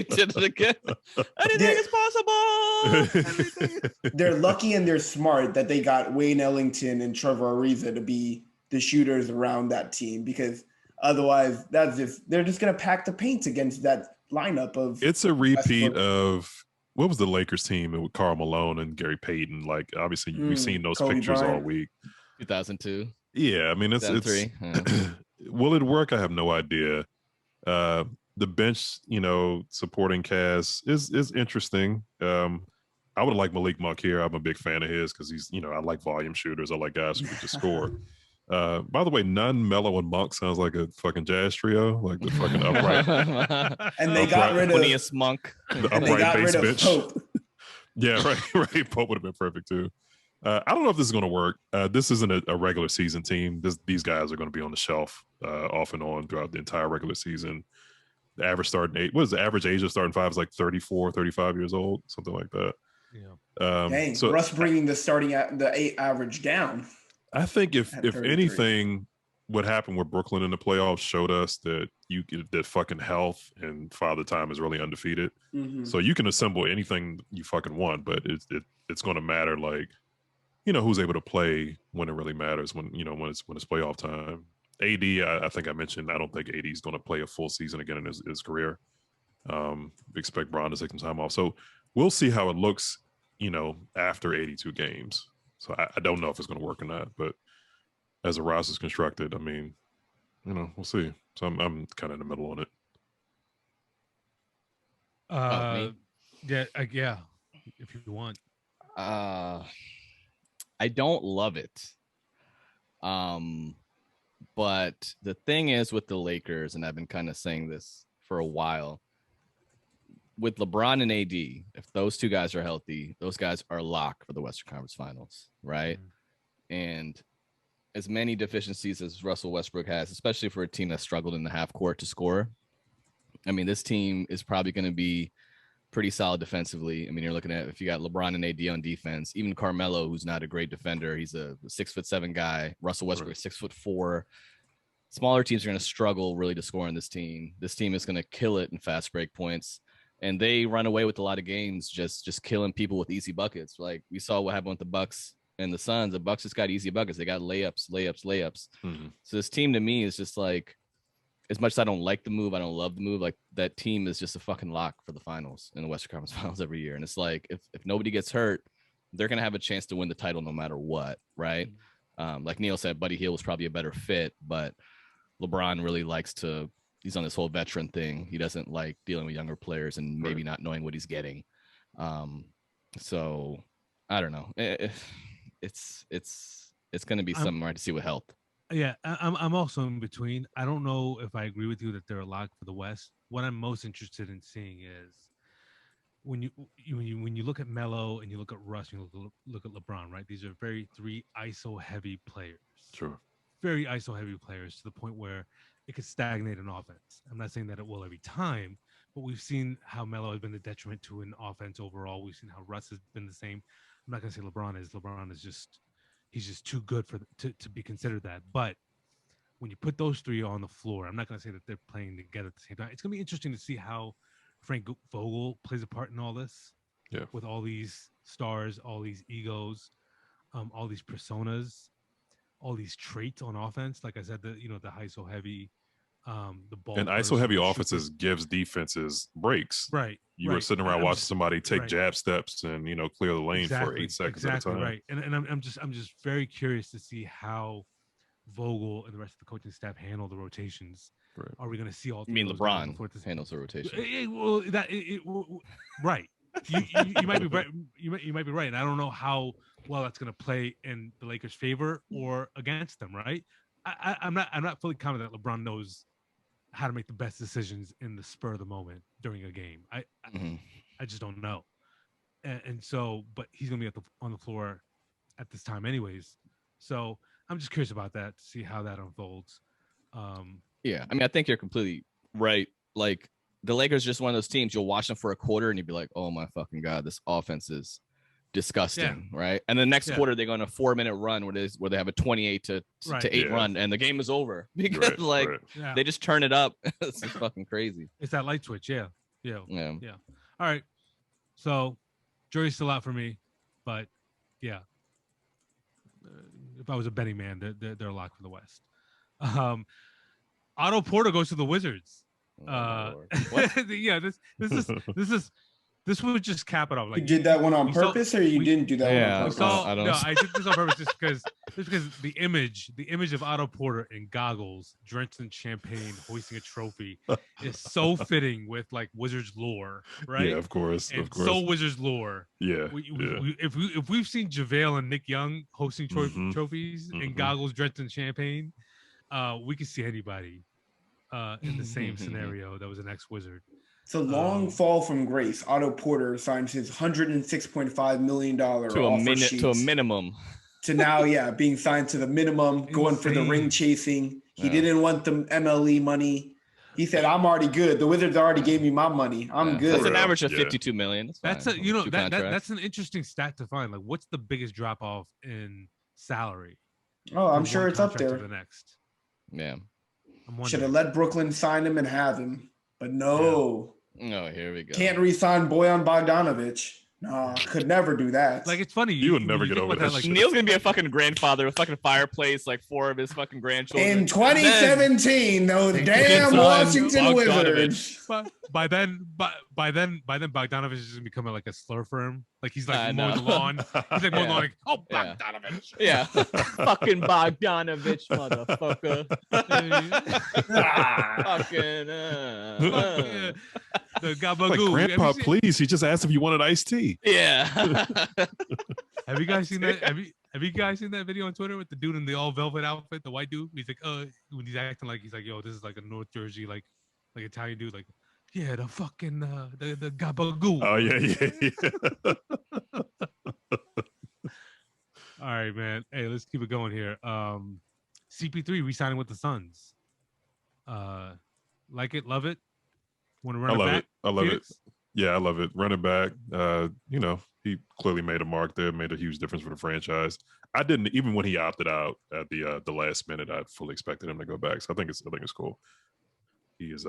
did it again. Anything is possible. They're lucky and they're smart that they got Wayne Ellington and Trevor Ariza to be the shooters around that team, because otherwise they're just going to pack the paint against that lineup of. It's a repeat of what was the Lakers team with Karl Malone and Gary Payton. Like, obviously we've seen those Kobe pictures Bryant. all week. 2002. Yeah, I mean it's will it work? I have no idea. The bench, supporting cast is interesting. I would like Malik Monk here. I'm a big fan of his because he's, I like volume shooters. I like guys who can just score. By the way, Nunn, Melo, and Monk sounds like a fucking jazz trio, like the fucking upright. And they got rid of Monk. The upright bass bench. Pope. Yeah, right. Pope would have been perfect too. I don't know if this is going to work. This isn't a regular season team. These guys are going to be on the shelf off and on throughout the entire regular season. The average starting age, what is the average age of starting five? Is like 34, 35 years old, something like that. Yeah. Dang, so Russ bringing the starting at the average down. I think if anything, what happened with Brooklyn in the playoffs showed us that that fucking health and Father Time is really undefeated. Mm-hmm. So you can assemble anything you fucking want, but it's going to matter, like, who's able to play when it really matters, when it's playoff time. AD, I think I mentioned, I don't think AD is going to play a full season again in his career. Expect Bron to take some time off. So we'll see how it looks, after 82 games. So I don't know if it's going to work or not, but as a roster's constructed, I mean, we'll see. So I'm kind of in the middle on it. Yeah, if you want. I don't love it. But the thing is with the Lakers, and I've been kind of saying this for a while, with LeBron and AD, if those two guys are healthy, those guys are locked for the Western Conference Finals, right? Mm-hmm. And as many deficiencies as Russell Westbrook has, especially for a team that struggled in the half court to score, I mean, this team is probably going to be pretty solid defensively. I mean, you're looking at, if you got LeBron and AD on defense, even Carmelo, who's not a great defender, he's a 6'7" guy. Russell Westbrook is 6'4". Smaller teams are going to struggle really to score on this team. This team is going to kill it in fast break points, and they run away with a lot of games just killing people with easy buckets. Like we saw what happened with the Bucks and the Suns. The Bucks just got easy buckets. They got layups. Mm-hmm. So this team to me is just like, as much as I don't like the move, I don't love the move. Like that team is just a fucking lock for the finals in the Western Conference Finals every year. And it's like, if nobody gets hurt, they're going to have a chance to win the title no matter what. Right. Like Neil said, Buddy Hield was probably a better fit, but LeBron really likes to, he's on this whole veteran thing. He doesn't like dealing with younger players and maybe not knowing what he's getting. So I don't know. It's going to be something right to see with health. Yeah, I'm also in between. I don't know if I agree with you that they're a lock for the West. What I'm most interested in seeing is when you look at Melo and you look at Russ, and you look at LeBron, right? These are three ISO heavy players. Sure. Very ISO heavy players to the point where it could stagnate an offense. I'm not saying that it will every time, but we've seen how Melo has been the detriment to an offense overall. We've seen how Russ has been the same. I'm not going to say LeBron is just, he's just too good to be considered that. But when you put those three on the floor, I'm not going to say that they're playing together at the same time. It's going to be interesting to see how Frank Vogel plays a part in all this. Yeah. With all these stars, all these egos, all these personas, all these traits on offense. Like I said, the ISO heavy, the ball. And ISO heavy offenses gives defenses breaks. Right. You were sitting around watching somebody take jab steps and clear the lane for 8 seconds at a time. Right. And I'm just very curious to see how Vogel and the rest of the coaching staff handle the rotations. Right. Are we going to see all? You mean LeBron handles the rotation? Right. You might be right. You might be right. And I don't know how well that's going to play in the Lakers' favor or against them. Right. I'm not fully confident that LeBron knows how to make the best decisions in the spur of the moment during a game. I just don't know. And so, but he's going to be on the floor at this time anyways. So I'm just curious about that to see how that unfolds. Yeah. I mean, I think you're completely right. Like the Lakers, just one of those teams, you'll watch them for a quarter and you'd be like, oh my fucking God, this offense is disgusting. Yeah. Right. And the next quarter, they go on a 4-minute run where they have a 28 to 8 run and the game is over because they just turn it up. It's just fucking crazy. It's that light switch. Yeah. All right. So jury's still out for me, but yeah. If I was a betting man, they're a lock for the West. Otto Porter goes to the Wizards. Yeah, this would just cap it off. Like you did that one on purpose, or you didn't do that one on purpose? I don't know. No, I did this on purpose just because the image of Otto Porter in goggles, drenched in champagne, hoisting a trophy, is so fitting with like Wizards lore, right? Yeah, of course. So Wizards lore. Yeah. If we've seen JaVale and Nick Young hosting trophies in goggles, drenched in champagne, we could see anybody in the same scenario that was an ex-Wizard. It's a long fall from grace. Otto Porter signs his $106.5 million to a minimum. To now, being signed to the minimum, going for the ring chasing. He didn't want the MLE money. He said, "I'm already good. The Wizards already gave me my money. I'm good." That's an average of $52 million. That's an interesting stat to find. Like, what's the biggest drop off in salary? Oh, I'm sure it's up there. The next. Yeah. Should have let Brooklyn sign him and have him, but no. Oh, here we go. Can't re-sign Bojan Bogdanović. No, could never do that. Like, it's funny. You would never get over that. Like, Neil's gonna be a fucking grandfather with fucking fireplace, like 4 of his fucking grandchildren. In 2017, those damn Washington Wizards. By then, Bogdanović is gonna become like a slur for him. Like, he's like mowing the lawn. He's like mowing the lawn. Like, oh, Bogdanović. Yeah, fucking Bogdanović, motherfucker. Fucking. The gabagoo. Like, Grandpa, please. He just asked if you wanted iced tea. Yeah. Have you guys seen that? Have you guys seen that video on Twitter with the dude in the all velvet outfit, the white dude? He's like, when he's acting like he's like, yo, this is like a North Jersey, like Italian dude, like, yeah, the fucking the gabagoo. Oh yeah. All right, man. Hey, let's keep it going here. CP3 re-signing with the Suns. Like it, love it. Want to run it back? I love it. Yeah, I love it. Running back. He clearly made a mark there, made a huge difference for the franchise. I didn't, even when he opted out at the last minute, I fully expected him to go back. So I think it's cool. He is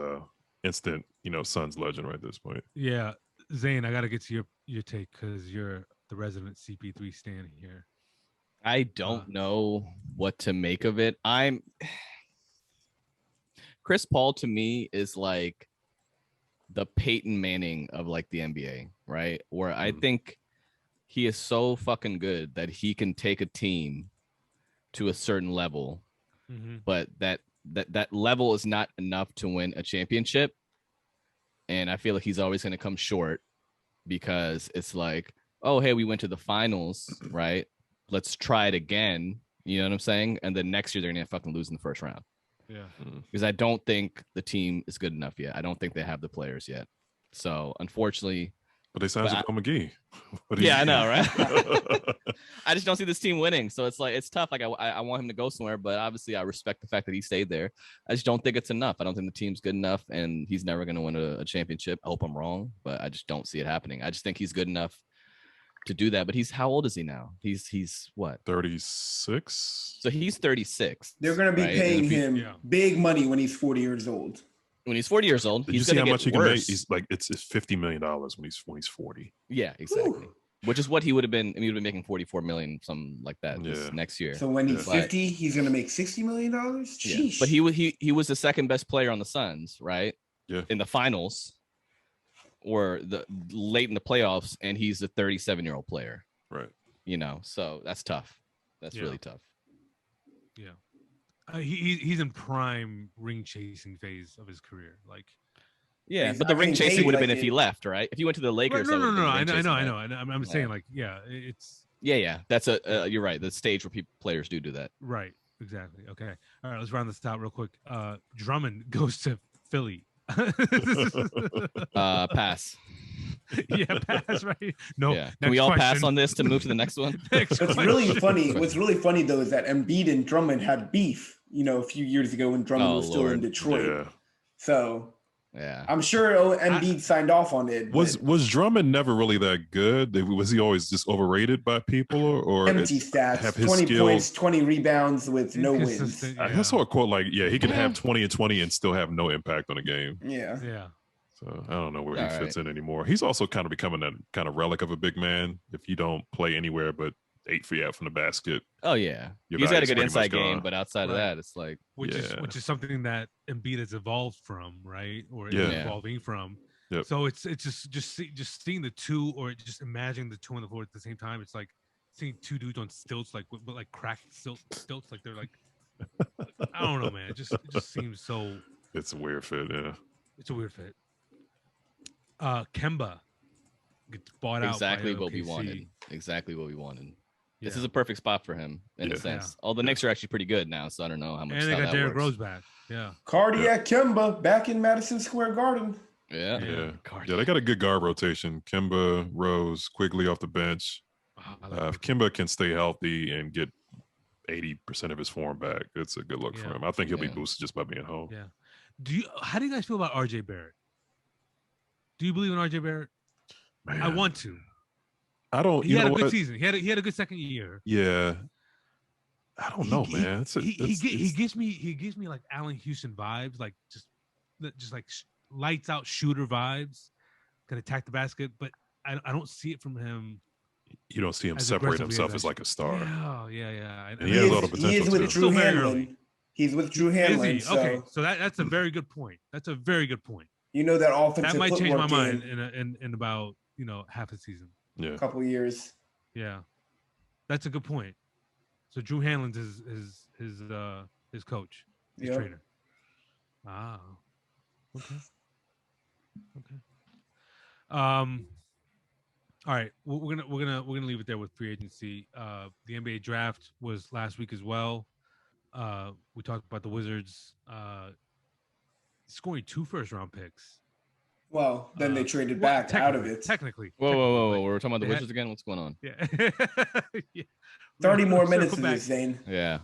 instant, Suns legend right at this point. Yeah. Zane, I gotta get to your take because you're the resident CP3 stan here. I don't know what to make of it. Chris Paul to me is like the Peyton Manning of like the NBA, right? Where I think he is so fucking good that he can take a team to a certain level, but that level is not enough to win a championship. And I feel like he's always going to come short because it's like, oh, hey, we went to the finals, right? Let's try it again. You know what I'm saying? And then next year they're going to fucking lose in the first round. Yeah. Because I don't think the team is good enough yet. I don't think they have the players yet. So unfortunately. But they signed Joe McGee. Yeah, I know, right? I just don't see this team winning. So it's like, it's tough. Like I want him to go somewhere, but obviously I respect the fact that he stayed there. I just don't think it's enough. I don't think the team's good enough and he's never going to win a championship. I hope I'm wrong, but I just don't see it happening. I just think he's good enough to do that. But how old is he now? He's what? 36. So he's 36. They're going to be paying him big money when he's 40 years old. When he's 40 years old, he's going to get worse. He can make? He's like it's $50 million when he's 40. Yeah, exactly. Which is what he would have been. He would have been making 44 million, something like that, this next year. So when he's 50, he's going to make $60 million. Yeah. But he was the second best player on the Suns, right? Yeah. In the finals, or the late in the playoffs, and he's a 37-year-old player. Right. So that's tough. That's really tough. Yeah. He's in prime ring chasing phase of his career. Like, yeah, but the ring chasing would have been if he left, right? If he went to the Lakers, no. I know. I'm saying like, it's That's you're right. The stage where players do that. Right. Exactly. Okay. All right. Let's round this out real quick. Drummond goes to Philly. Pass. Yeah, pass. Right. No. Yeah. Can we all pass on this to move to the next one? What's really funny though is that Embiid and Drummond had beef, a few years ago when Drummond was still in Detroit. Yeah. So yeah, I'm sure Embiid signed off on it. Was Drummond never really that good? Was he always just overrated by people, or empty stats? 20 points, 20 rebounds with no wins. I saw a quote like, he could have 20 and 20 and still have no impact on the game. Yeah. So I don't know where he fits in anymore. He's also kind of becoming that kind of relic of a big man. If you don't play anywhere but 8 feet out from the basket. Oh yeah, he's got a good inside game, but outside of that, it's like which is something that Embiid has evolved from, right? Or is evolving from. Yep. So it's just seeing the two, or just imagining the two on the floor at the same time. It's like seeing two dudes on stilts, like with like cracked stilts, like they're like I don't know, man. It just seems so. It's a weird fit, yeah. It's a weird fit. Kemba gets bought out. Exactly what we wanted. Exactly what we wanted. This is a perfect spot for him in a sense. All the Knicks are actually pretty good now, so I don't know how much. And they got Derrick Rose back. Yeah. Cardiac Kemba back in Madison Square Garden. Yeah. They got a good guard rotation. Kemba, Rose, Quigley off the bench. If Kemba can stay healthy and get 80% of his form back, it's a good look for him. I think he'll be boosted just by being home. Yeah. How do you guys feel about RJ Barrett? Do you believe in RJ Barrett? Man. I want to. I don't. He had a good season. He had a good second year. Yeah. I don't know, man. He gives me like Allen Houston vibes, like just like lights out shooter vibes, can attack the basket, but I don't see it from him. You don't see him separate himself as like a star. Yeah. And he has all the potential. He is with Drew Hanlon. He's with Drew Hanlon. Okay, so that's a very good point. That's a very good point. You know that offensive that might change my mind game in about half a season. Yeah, a couple years. Yeah, that's a good point. So Drew Hanlon's his coach, his trainer. Wow. Okay. All right, we're gonna leave it there with free agency. The NBA draft was last week as well. We talked about the Wizards scoring 2 first-round picks. Well, then they traded back out of it. Technically. Whoa. We're talking about the Wizards again? What's going on? Yeah. 30 more minutes of this, Zane. Yeah.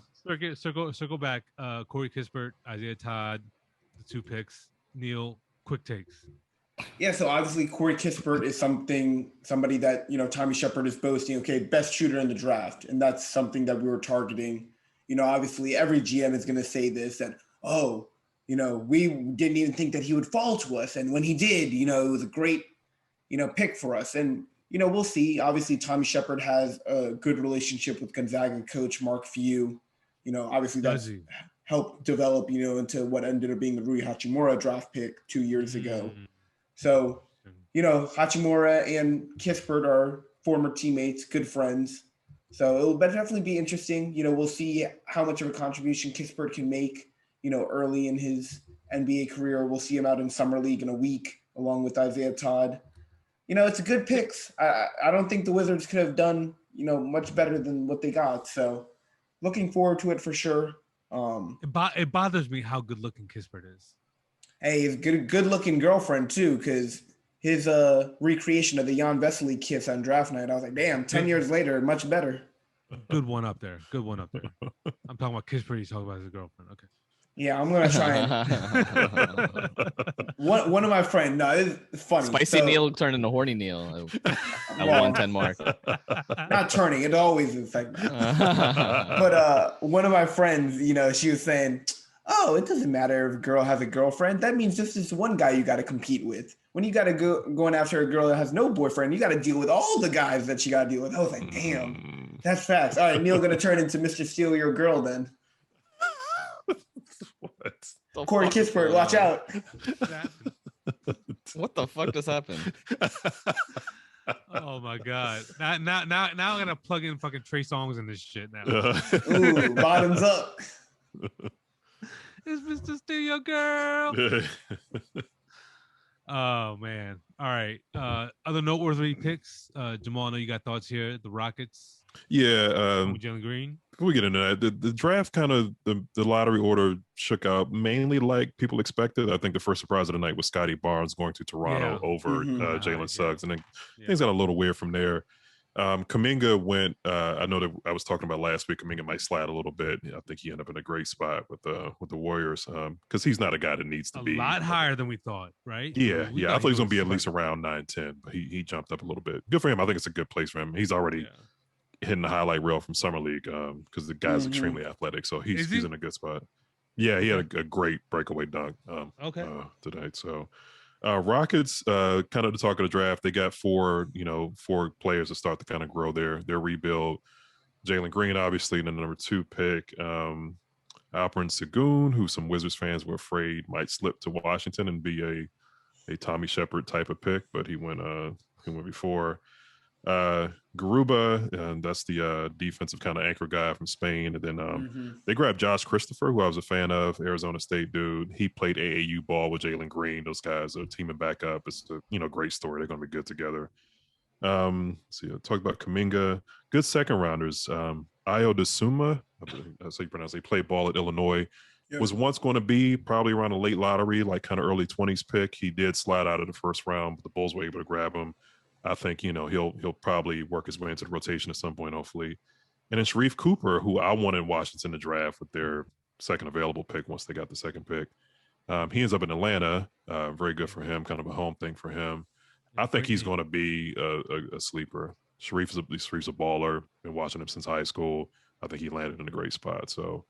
Circle back. Corey Kispert, Isaiah Todd, the 2 picks. Neil, quick takes. Yeah, so obviously Corey Kispert is somebody that, Tommy Shepard is boasting, okay, best shooter in the draft. And that's something that we were targeting. Obviously every GM is going to say this, that, we didn't even think that he would fall to us. And when he did, it was a great, pick for us. And, we'll see. Obviously Tommy Shepard has a good relationship with Gonzaga coach Mark Few. Obviously that's helped develop, into what ended up being the Rui Hachimura draft pick 2 years ago. So, Hachimura and Kispert are former teammates, good friends. So it'll definitely be interesting. We'll see how much of a contribution Kispert can make, early in his NBA career. We'll see him out in Summer League in a week, along with Isaiah Todd. It's a good picks. I don't think the Wizards could have done, much better than what they got. So looking forward to it for sure. It bothers me how good looking Kispert is. Hey, his good looking girlfriend too, because his recreation of the Jan Vesely kiss on draft night, I was like, damn, 10 years later, much better. Good one up there. I'm talking about Kispert. He's talking about his girlfriend. Okay. Yeah, I'm gonna try and one of my friends. No, it's funny. Spicy Neil turned into horny Neil at 110 mark. Not turning. It always is like that. But one of my friends, she was saying, "Oh, it doesn't matter if a girl has a girlfriend. That means just this one guy you got to compete with. When you got to go going after a girl that has no boyfriend, you got to deal with all the guys that you got to deal with." I was like, "Damn, that's facts." All right, Neil, gonna turn into Mr. Steal Your Girl then. What? Corey Kispert, watch out. What the fuck just happened? Oh my god! Now I'm gonna plug in fucking Trey Songz in this shit now. Ooh, bottoms up. It's Mr. Steal Your Girl. Oh man! All right. Other noteworthy picks. Jamal, I know you got thoughts here. The Rockets. Yeah. Jalen Green. Before we get into that, the draft kind of the lottery order shook out mainly like people expected. I think the first surprise of the night was Scotty Barnes going to Toronto over Jalen Suggs, and then things got a little weird from there. Kuminga went. I know that I was talking about last week. Kuminga might slide a little bit. I think he ended up in a great spot with the Warriors because he's not a guy that needs to be a lot higher than we thought, right? Yeah. I thought he was going to be at least around 9-10, but he jumped up a little bit. Good for him. I think it's a good place for him. He's already hitting the highlight reel from Summer League because the guy's extremely athletic, so he's in a good spot. Yeah, he had a great breakaway dunk tonight. So Rockets, kind of the talk of the draft, they got four players to start to kind of grow their rebuild. Jalen Green, obviously, the number 2 pick. Alperen Sengun, who some Wizards fans were afraid might slip to Washington and be a Tommy Shepard type of pick, but he went before. Garuba, and that's the defensive kind of anchor guy from Spain. And then they grabbed Josh Christopher, who I was a fan of, Arizona State dude. He played AAU ball with Jalen Green. Those guys are teaming back up. It's a great story. They're going to be good together. Talk about Kuminga. Good second rounders. Ayo Dosunmu, that's how you pronounce it. He played ball at Illinois. Yep. Was once going to be probably around a late lottery, like kind of early 20s pick. He did slide out of the first round, but the Bulls were able to grab him. I think, he'll probably work his way into the rotation at some point, hopefully. And then Sharif Cooper, who I wanted Washington to draft with their second available pick once they got the second pick. He ends up in Atlanta. Very good for him, kind of a home thing for him. I think he's going to be a sleeper. Sharif's a baller. Been watching him since high school. I think he landed in a great spot. So,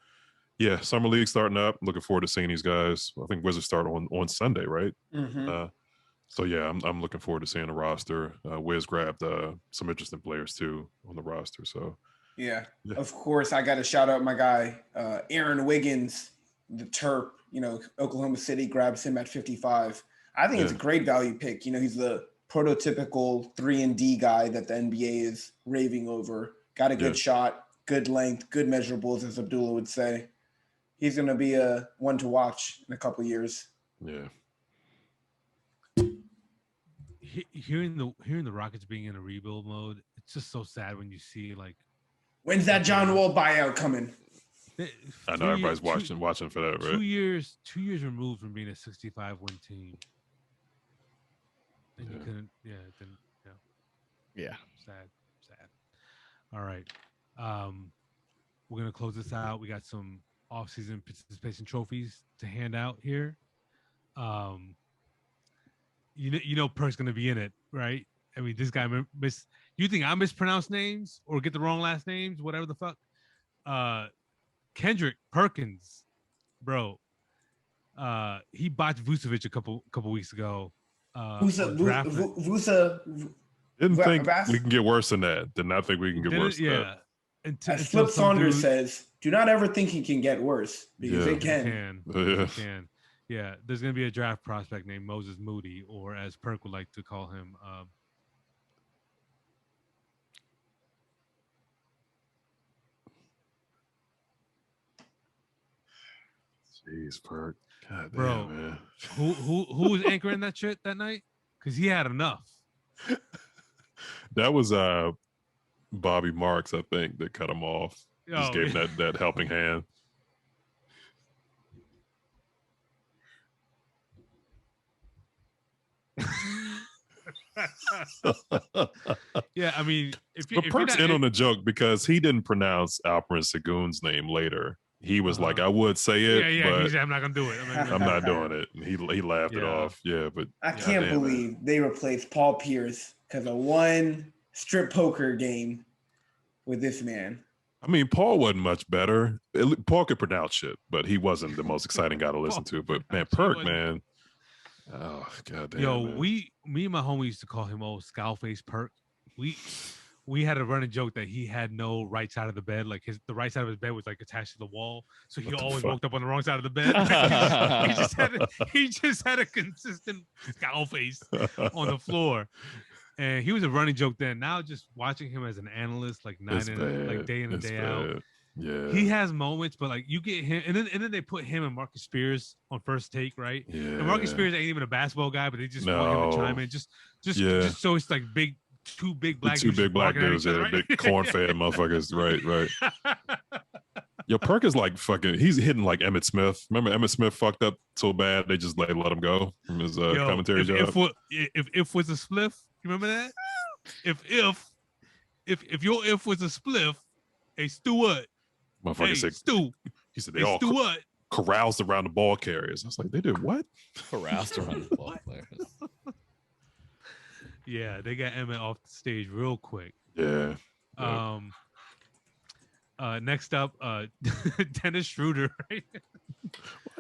yeah, summer league starting up. Looking forward to seeing these guys. I think Wizards start on Sunday, right? Mm-hmm. So yeah, I'm looking forward to seeing the roster. Wiz grabbed some interesting players too on the roster. So yeah. Of course, I got to shout out my guy Aaron Wiggins, the Terp. Oklahoma City grabs him at 55. I think it's a great value pick. He's the prototypical 3-and-D guy that the NBA is raving over. Got a good shot, good length, good measurables, as Abdullah would say. He's going to be a one to watch in a couple of years. Yeah. Hearing the Rockets being in a rebuild mode, it's just so sad when you see like, when's that John Wall buyout coming? I know everybody's watching for that, right? 2 years removed from being a 65-win team. And you couldn't, sad. All right, we're gonna close this out. We got some off-season participation trophies to hand out here. Perk's gonna be in it, right? I mean, this guy you think I mispronounce names or get the wrong last names, whatever the fuck? Kendrick Perkins, bro. He botched Vucevic a couple weeks ago. Vusa. Didn't think we can get worse than that. Did not think we can get worse than that. As Flip Saunders says, do not ever think he can get worse because it can. It can. Yeah, there's going to be a draft prospect named Moses Moody, or as Perk would like to call him, jeez, Perk. God bro, damn, man. Who was anchoring that shit that night? Because he had enough. That was Bobby Marks, I think, that cut him off. Just gave him that helping hand. Yeah, I mean, if Perk's in on the joke because he didn't pronounce Alperen Sengun's name later. He was like, I would say it, but he said, I'm not gonna do it. I'm not doing it. And he laughed it off. Yeah, but I can't believe they replaced Paul Pierce because of one strip poker game with this man. I mean, Paul wasn't much better. Paul could pronounce shit, but he wasn't the most exciting guy to listen to. But man, Perk, man. Oh, goddamn. Yo, man. me and my homie used to call him old Scowface Perk. We had a running joke that he had no right side of the bed. Like the right side of his bed was like attached to the wall, so he always woke up on the wrong side of the bed. he just had a consistent scowl face on the floor, and he was a running joke then. Now just watching him as an analyst, like day in and day out. Yeah, he has moments, but like you get him, and then they put him and Marcus Spears on First Take, right? Yeah. And Marcus Spears ain't even a basketball guy, but they just want him to chime in, just so it's like two big black dudes, right? big corn-fed motherfuckers, right. Yo, Perk is like fucking. He's hitting like Emmett Smith. Remember Emmett Smith fucked up so bad they just let him go from his commentary job. If was a spliff, you remember that? If your if was a spliff, hey Stewart. Motherfucker said, Stu. He said they all caroused around the ball carriers. I was like, they did what? Caroused around the ball players. Yeah, they got Emmett off the stage real quick. Yeah. Next up, Dennis Schroeder. Right?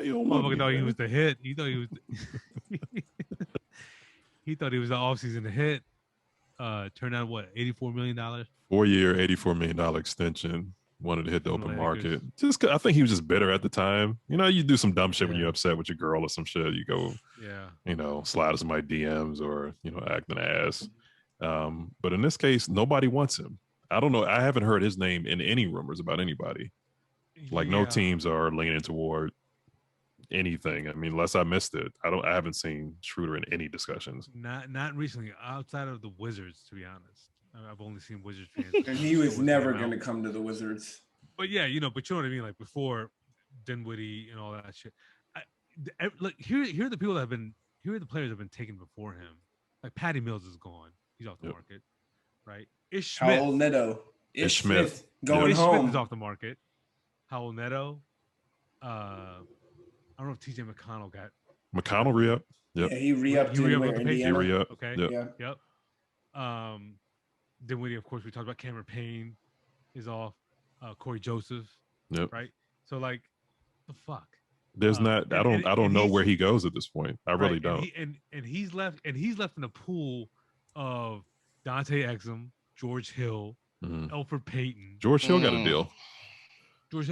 Motherfucker thought he was the hit. He thought he was. He thought he was the offseason to hit. Turned out what, $84 million? 4-year, $84 million extension. Wanted to hit the open market. Just, I think he was just bitter at the time. You do some dumb shit when you're upset with your girl or some shit. You go, slide into my DMs or act an ass. But in this case, nobody wants him. I don't know. I haven't heard his name in any rumors about anybody. Like no teams are leaning toward anything. I mean, unless I missed it, I haven't seen Schroeder in any discussions. Not recently, outside of the Wizards, to be honest. I've only seen Wizards fans. And he was never going to come to the Wizards. But yeah, but you know what I mean? Like before Dinwiddie and all that shit. Look, here are the people that have been, here are the players that have been taken before him. Like Patty Mills is gone. He's off the market. Right? Ish Smith. Howell Neto. Ish Smith. Going Ish home. Smith is off the market. Howell Neto. I don't know if TJ McConnell got. McConnell re-up. Yep. Yeah, he re-upped. He re-upped with the Patriots. He re-up. Okay. Yep. Dinwiddie, of course, we talked about Cameron Payne is off. Corey Joseph. Yep. Right. So like, the fuck. There's not. I don't know where he goes at this point. I really don't. And he's left in a pool of Dante Exum, George Hill, Elfrid Payton. George Hill got a deal. George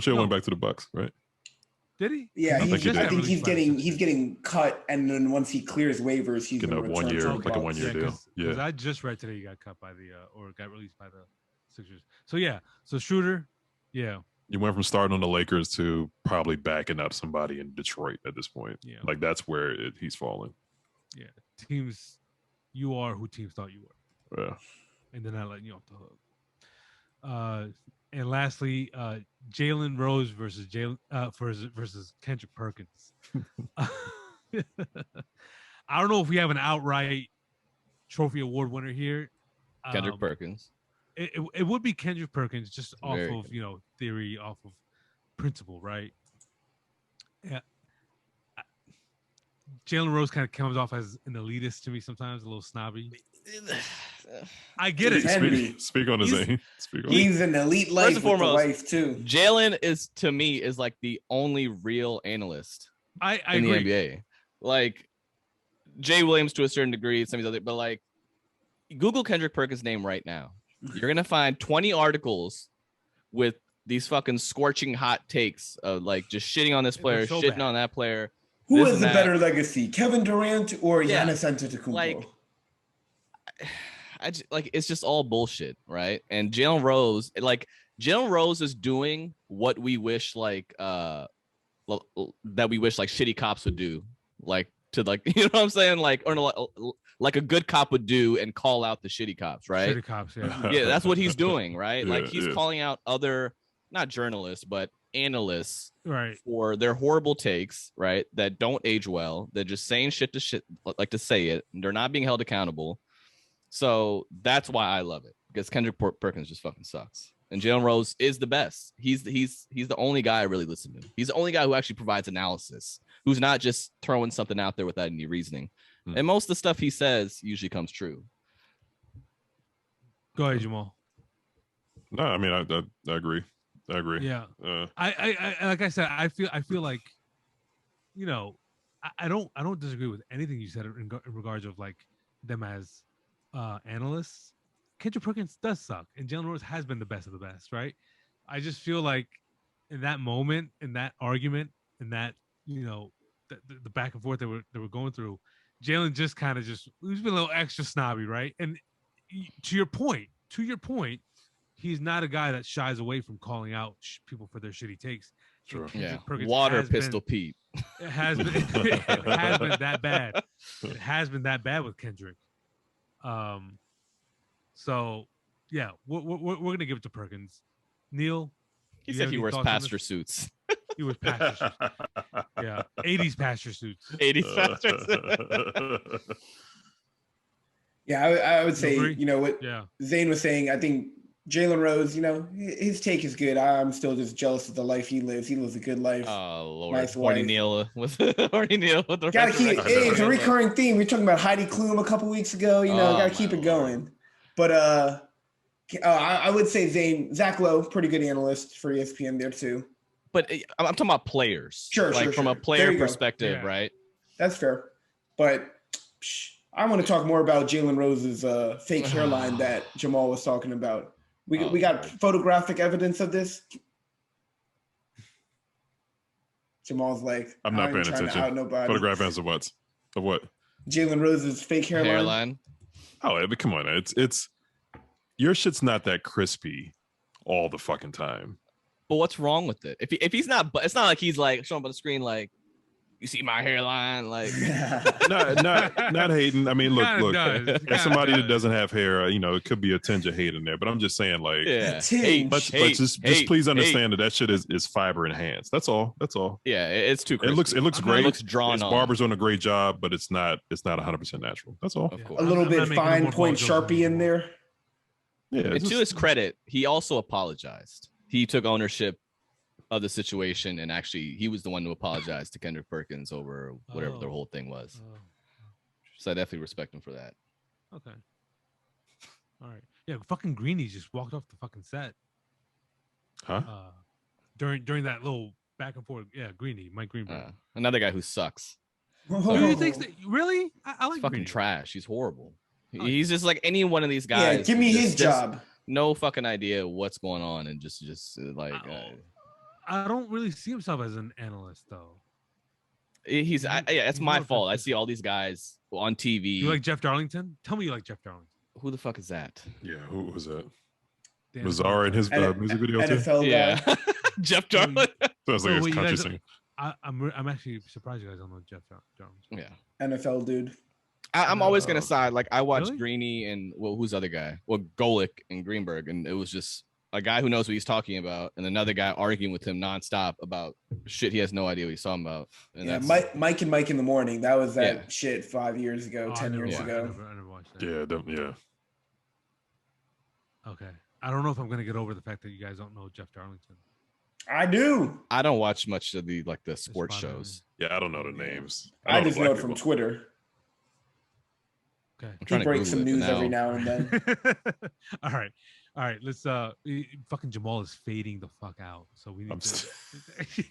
Hill went back to the Bucks, right? Did he? Yeah, I think he's getting cut, and then once he clears waivers, he's getting a 1 year, like a 1 year deal. Because I just read today he got cut by the or got released by the Sixers. So yeah, so Schroeder, yeah. You went from starting on the Lakers to probably backing up somebody in Detroit at this point. Yeah, like that's where he's falling. Yeah, teams, you are who teams thought you were. Yeah, and they're not letting you off the hook. And lastly, Jalen Rose versus Kendrick Perkins. I don't know if we have an outright trophy award winner here. Kendrick Perkins. It would be Kendrick Perkins, just off of theory, off of principle, right? Yeah. Jalen Rose kind of comes off as an elitist to me sometimes, a little snobby. I get it. Speak on his name. He's an elite life with the wife too. Jalen is, to me, is like the only real analyst I in agree. the NBA. Like Jay Williams to a certain degree, some of these other, but like Google Kendrick Perkins' name right now. You're gonna find 20 articles with these fucking scorching hot takes of like just shitting on this player, shitting on that player. Who has a better legacy, Kevin Durant or Giannis Antetokounmpo? Like, it's just all bullshit, right? And Jalen Rose is doing what we wish that we wish like shitty cops would do, like to like you know what I'm saying, like or like a good cop would do and call out the shitty cops, right? Shitty cops, yeah. Yeah, that's what he's doing, right? Yeah, like he's calling out other not journalists but analysts, right, for their horrible takes, right? That don't age well. They're just saying shit like to say it. They're not being held accountable. So that's why I love it, because Kendrick Perkins just fucking sucks. And Jalen Rose is the best. He's the only guy I really listen to. He's the only guy who actually provides analysis, who's not just throwing something out there without any reasoning. And most of the stuff he says usually comes true. Go ahead, Jamal. No, I mean I agree. I agree. Yeah. I like I said, I feel like, I don't disagree with anything you said in regards of like them as analysts. Kendrick Perkins does suck, and Jalen Rose has been the best of the best, right? I just feel like in that moment, in that argument, in that the back and forth they were going through, Jalen just kind of he's been a little extra snobby, right? And to your point, he's not a guy that shies away from calling out people for their shitty takes. Sure. Yeah. Water Pistol Pete. It has been that bad. It has been that bad with Kendrick. So yeah, we're gonna give it to Perkins. Neil, he said he wears pastor suits. He wears pastor suits. Yeah, 80s pastor suits. 80s pastor suits. Yeah, I would say, what yeah. Zane was saying, I think Jalen Rose, his take is good. I'm still just jealous of the life he lives. He lives a good life. Oh, Lord. Nice Horny wife. Neil with the gotta keep it's a recurring theme. We were talking about Heidi Klum a couple weeks ago. Gotta keep it going. But I would say Zach Lowe, pretty good analyst for ESPN there too. But I'm talking about players. Sure, from a player perspective, right? That's fair. But I want to talk more about Jalen Rose's fake hairline that Jamal was talking about. We got photographic evidence of this. Jamal's like, I'm not paying attention. Photograph evidence of what? Of what? Jalen Rose's fake hairline. Oh, come on! It's your shit's not that crispy all the fucking time. But what's wrong with it? If he's not, it's not like he's like showing up on the screen like, you see my hairline, like not hating. I mean, look, as somebody that doesn't have hair, it could be a tinge of hate in there. But I'm just saying, like, but just please understand that shit is fiber enhanced. That's all. Yeah, it's too crispy. It looks great. It looks drawn on. Barbers doing a great job, but it's not 100% natural. That's all. Of course. A little bit fine point Sharpie in there. Yeah. And to his credit, he also apologized. He took ownership of the situation, and actually he was the one to apologize to Kendrick Perkins over whatever the whole thing was. So I definitely respect him for that. Okay. All right. Yeah, fucking Greeny just walked off the fucking set. Huh? During that little back and forth. Yeah, Mike Greenberg. Another guy who sucks. Who do you think? Really? I like He's fucking Greeny. trash. He's horrible. He's just like any one of these guys. Yeah, give me his job. No fucking idea what's going on, and just like. I don't really see himself as an analyst though. It's my fault. I see all these guys on TV. You like Jeff Darlington? Tell me you like Jeff Darlington. Who the fuck is that? Yeah, who was that? Damn, Mazar in his music video too. NFL guy. Jeff Darlington. Sounds like a country singer. I'm actually surprised you guys don't know Jeff Darlington. Yeah, NFL dude. I'm always gonna side. Like I watched Greeny and who's the other guy? Well, Golick and Greenberg, and it was just a guy who knows what he's talking about, and another guy arguing with him nonstop about shit he has no idea what he's talking about. And yeah, Mike and Mike in the Morning. That was that shit 5 years ago, 10 years ago. I never watched that. Yeah. Okay. I don't know if I'm gonna get over the fact that you guys don't know Jeff Darlington. I do. I don't watch much of the sports shows. Yeah, I don't know the names. I just know it from Twitter. Okay. He breaks some news every now and then. All right. Let's fucking Jamal is fading the fuck out. So we need to...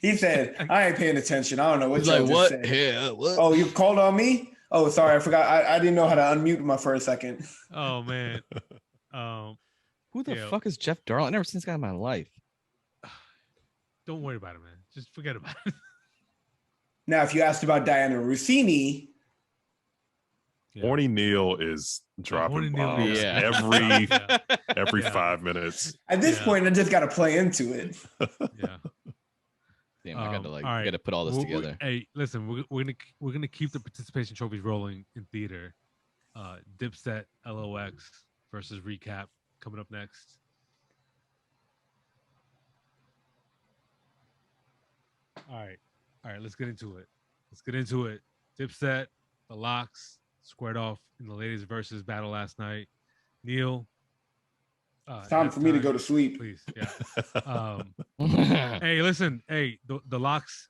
He said, I ain't paying attention. I don't know what He's y'all like, just what? said. Yeah, what? Oh, you called on me? Oh, sorry, I forgot. I didn't know how to unmute my for a second. Oh man. Who the fuck is Jeff Darlington? I've never seen this guy in my life. Don't worry about it, man. Just forget about it. Now, if you asked about Diana Rossini, Horny Neil is dropping bombs every 5 minutes. At this point, I just got to play into it. Yeah. Damn, I got to got to put all this together. Hey, listen, we're gonna keep the participation trophies rolling in theater. Dipset LOX versus recap coming up next. All right, let's get into it. Dipset, the Locks squared off in the ladies versus battle last night. Neil, it's time for me to go to sleep. Please, yeah. Hey, listen, the Locks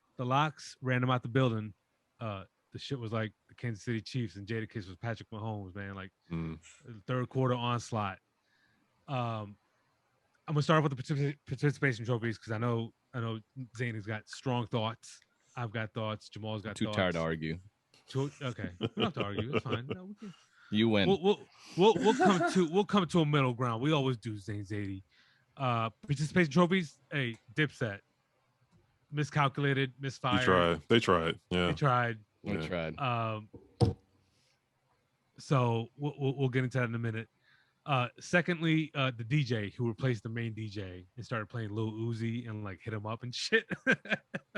ran them out the building. The shit was like the Kansas City Chiefs, and Jadakiss was Patrick Mahomes, man. Like third quarter onslaught. I'm gonna start off with the participation trophies because I know Zane has got strong thoughts. I've got thoughts. Jamal's got too thoughts. tired to argue. Okay, we don't have to argue. It's fine. No, we can. You win. We'll come to a middle ground. We always do, Zane Zadie. Participation trophies. Hey, Dipset. Miscalculated, misfired. They tried. Yeah. They tried. We tried. So we'll get into that in a minute. Secondly, the DJ who replaced the main DJ and started playing Lil Uzi and like hit him up and shit.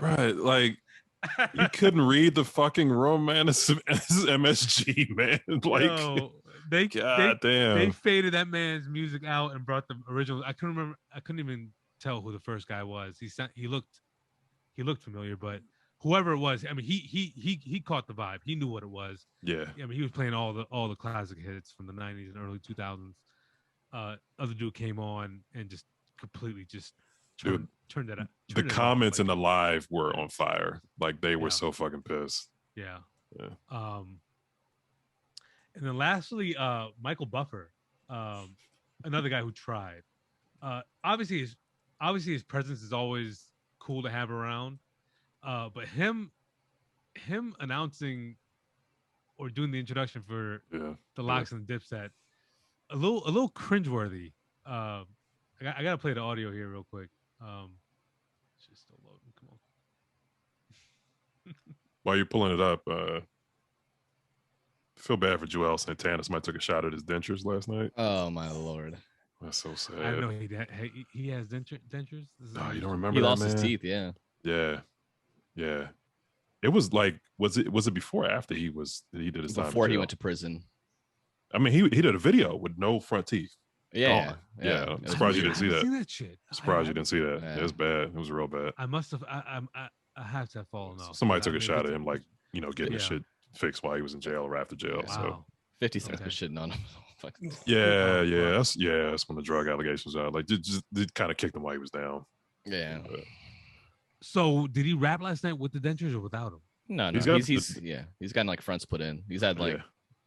Right, like you couldn't read the fucking room, man. It's MSG, man. Like, yo, they faded that man's music out and brought the original. I couldn't even tell who the first guy was. He looked familiar, but whoever it was, I mean, he caught the vibe. He knew what it was. Yeah. I mean, he was playing all the classic hits from the 90s and early 2000s. Other dude came on and just completely turned that up. The comments in the live were on fire. Like they were so fucking pissed. Yeah. And then lastly, Michael Buffer, another guy who tried. Obviously his presence is always cool to have around. But him announcing or doing the introduction for the Locks and the Dipset, a little cringeworthy. I gotta play the audio here real quick. It's just still loading. Come on. While you're pulling it up, feel bad for Joel Santana. Somebody took a shot at his dentures last night. Oh my lord, that's so sad. I know he has dentures. No, you don't remember? He that, lost man? his teeth. Yeah. Yeah. It was like, was it before or after he did his time? Before he went to prison. I mean, he did a video with no front teeth. Yeah. Yeah. I'm surprised you didn't see that. Seen that shit. Surprised you didn't see that. Yeah. It was bad. It was real bad. I must have. I have to have fallen off. Somebody took a shot at him, like, getting his shit fixed while he was in jail or after jail. Wow. So 50 Cent's been shitting on him. That's when the drug allegations are like just kind of kicked him while he was down. Yeah. So did he rap last night with the dentures or without them? No. He's gotten like fronts put in. He's had like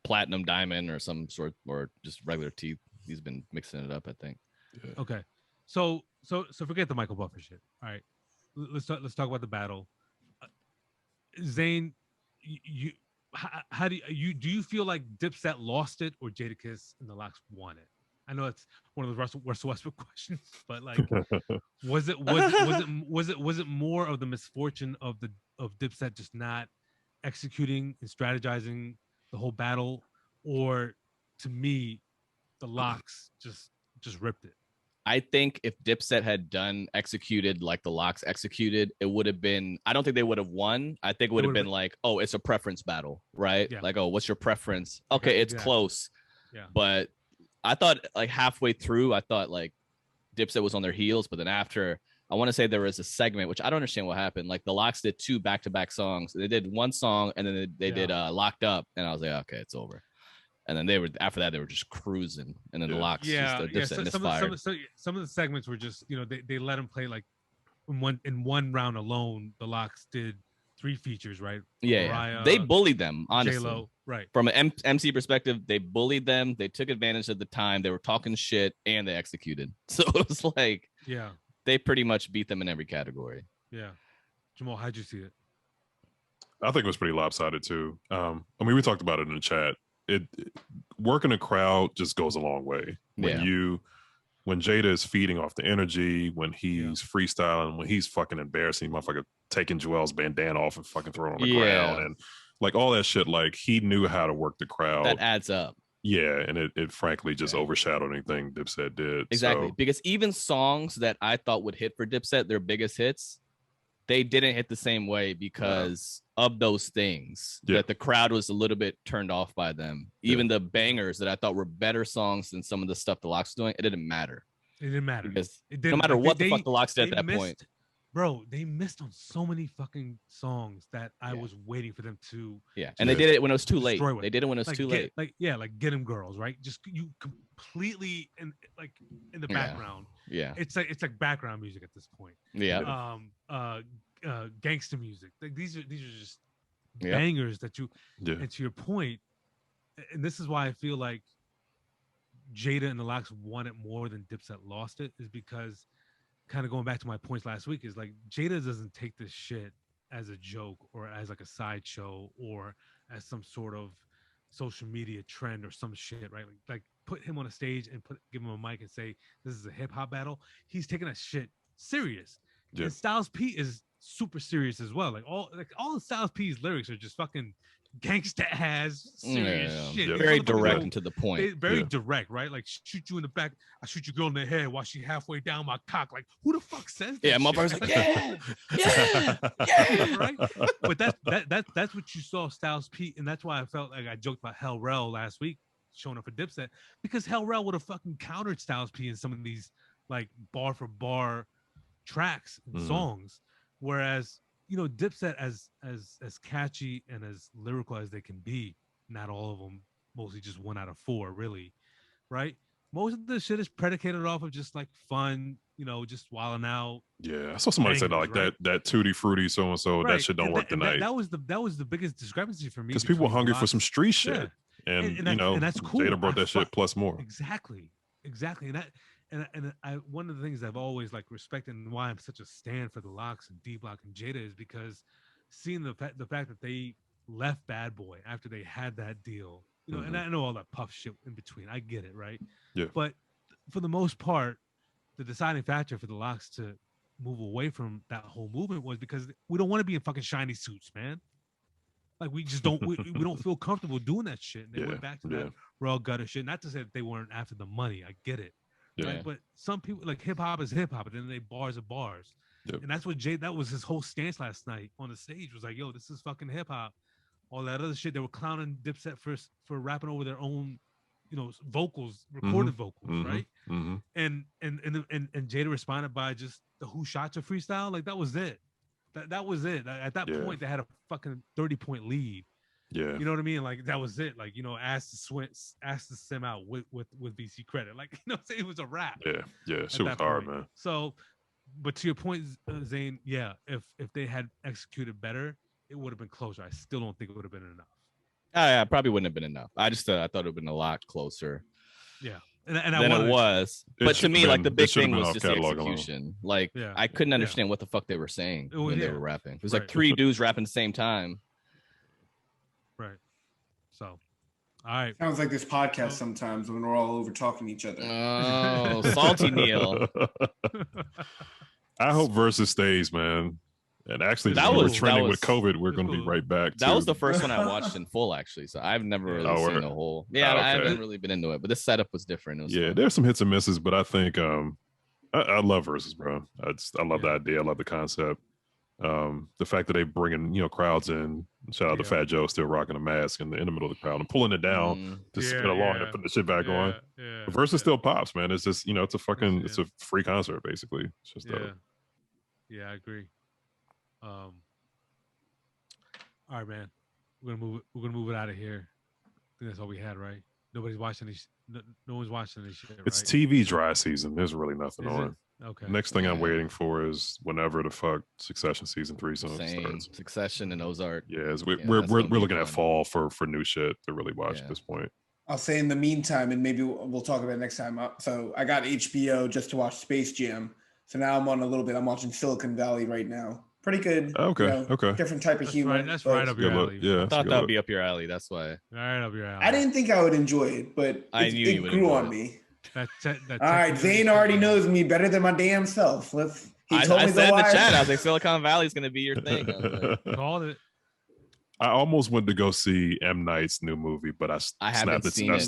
platinum diamond or some sort, or just regular teeth. He's been mixing it up, I think. Okay. So So forget the Michael Buffer shit. All right, let's talk about the battle. Zane, how do you feel like Dipset lost it or Jadakiss and the Locks won it? I know it's one of the Russell Westbrook questions, but like, was it more of the misfortune of Dipset just not executing and strategizing the whole battle, or to me, the Locks just ripped it? I think if Dipset had executed like the Locks executed, it would have been, I don't think they would have won. I think it would have been like, oh, it's a preference battle, right? Yeah. Like, oh, what's your preference? Okay, it's close. Yeah. But I thought like halfway through, I thought like Dipset was on their heels. But then after, I want to say there was a segment, which I don't understand what happened. Like the Locks did 2 back-to-back songs. They did one song and then they did Locked Up. And I was like, okay, it's over. And then after that they were just cruising, and then the Locks Dipset misfired. Some of the segments were just, you know, they let them play like in one round alone. The Locks did 3 features, right? Mariah, they bullied them, honestly. J-Lo, right? From an MC perspective, they bullied them. They took advantage of the time. They were talking shit and they executed. So it was like, they pretty much beat them in every category. Yeah, Jamal, how'd you see it? I think it was pretty lopsided too. I mean, we talked about it in the chat. It working a crowd just goes a long way. When Jada is feeding off the energy, when he's freestyling, when he's fucking embarrassing motherfucker, taking Joel's bandana off and fucking throwing it on the ground, and like all that shit, like he knew how to work the crowd. That adds up. Yeah, and it frankly just overshadowed anything Dipset did. Exactly, because even songs that I thought would hit for Dipset, their biggest hits, they didn't hit the same way because of those things, that the crowd was a little bit turned off by them. Even the bangers that I thought were better songs than some of the stuff the Locks doing, it didn't matter. It didn't matter. Because no matter what the fuck the Locks did at that point. Bro, they missed on so many fucking songs that I was waiting for them to. Yeah, and they did it when it was too late. They did it when it was too late. Like Get 'Em Girls, right? Just you completely in the background. Yeah, it's like background music at this point. Yeah. Gangster music. Like these are just bangers that you. Yeah. And to your point, and this is why I feel like Jada and the Locks won it more than Dipset lost it, is because, kind of going back to my points last week, is like Jada doesn't take this shit as a joke or as like a sideshow or as some sort of social media trend or some shit, right? Like put him on a stage and give him a mic and say this is a hip hop battle. He's taking that shit serious. Yeah. And Styles P is super serious as well. Like all of Styles P's lyrics are just fucking gangsta ass serious shit. Yeah. Very direct and to the point. Very direct, right? Like shoot you in the back, I shoot your girl in the head while she halfway down my cock. Like who the fuck says that? Yeah, my brother's like, yeah. Right? But that's what you saw Styles P, and that's why I felt like I joked about Hell Rell last week showing up for Dipset, because Hell Rell would have fucking countered Styles P in some of these like bar for bar tracks and songs, whereas Dipset as catchy and as lyrical as they can be, not all of them, mostly just 1 out of 4 really, right? Most of the shit is predicated off of just like fun, just wilding out. Yeah, I saw somebody say like that Tutti Frutti so and so, that shit don't work tonight. That was the biggest discrepancy for me, because people hungry for some street shit, and that's cool. Jada brought that shit plus more. Exactly, and one of the things I've always like respected, and why I'm such a stan for the Locks and D Block and Jada, is because seeing the fact that they left Bad Boy after they had that deal, and I know all that puff shit in between. I get it, right? Yeah. But for the most part, the deciding factor for the Locks to move away from that whole movement was because we don't want to be in fucking shiny suits, man. Like we just don't we don't feel comfortable doing that shit. And they went back to that raw gutter shit. Not to say that they weren't after the money. I get it. Yeah. Right? But some people, like, hip hop is hip hop, and then they bars are bars. Yep. And that's what that was his whole stance last night on the stage, was like, yo, this is fucking hip hop. All that other shit, they were clowning Dipset for rapping over their own, vocals, recorded vocals, right? Mm-hmm. And Jada responded by just the Who Shot Your freestyle. Like that was it. That was it. At that point, they had a fucking 30-point lead. Yeah, you know what I mean. Like that was it. Like asked to sim out with VC credit. Like say it was a rap. Yeah, shit was hard, man. So, but to your point, Zane, if they had executed better, it would have been closer. I still don't think it would have been enough. Yeah, probably wouldn't have been enough. I thought it would have been a lot closer. Yeah. than it was. But to me, like the big thing was just the catalog execution. Like I couldn't understand what the fuck they were saying when they were rapping. It was like three dudes rapping at the same time. Right. So, all right. Sounds like this podcast sometimes when we're all over talking to each other. Oh, salty Neil. I hope Verzuz stays, man. And actually, we're trending with COVID. We're going to be right back. That was the first one I watched in full, actually. So I've never really seen the whole. Yeah, I haven't really been into it, but this setup was different. It was fun. There's some hits and misses, but I think I love Verzuz, bro. I love the idea. I love the concept. The fact that they bringing crowds in. Shout out to Fat Joe, still rocking a mask in the middle of the crowd and pulling it down to spin along and putting the shit back on. Yeah. Verzuz still pops, man. It's just it's a free concert basically. It's just I agree. All right, man. We're gonna move it out of here. I think that's all we had, right? Nobody's watching this. No one's watching this shit. It's right? TV dry season. There's really nothing on. Okay. Next thing I'm waiting for is whenever the fuck Succession season 3 starts. Succession and Ozark. Yeah, we're looking at fall for new shit to really watch at this point. I'll say in the meantime, and maybe we'll talk about it next time. So I got HBO just to watch Space Jam. So now I'm on a little bit. I'm watching Silicon Valley right now. Pretty good. Okay. Different type of humor. That's right up your alley. Yeah, I thought that would be up your alley. That's why. Right up your alley. I didn't think I would enjoy it, but it grew on me. All right, Zane already knows me better than my damn self. I said in the chat, I was like, Silicon Valley is going to be your thing. Called it. I almost went to go see M. Night's new movie, but I snapped it in my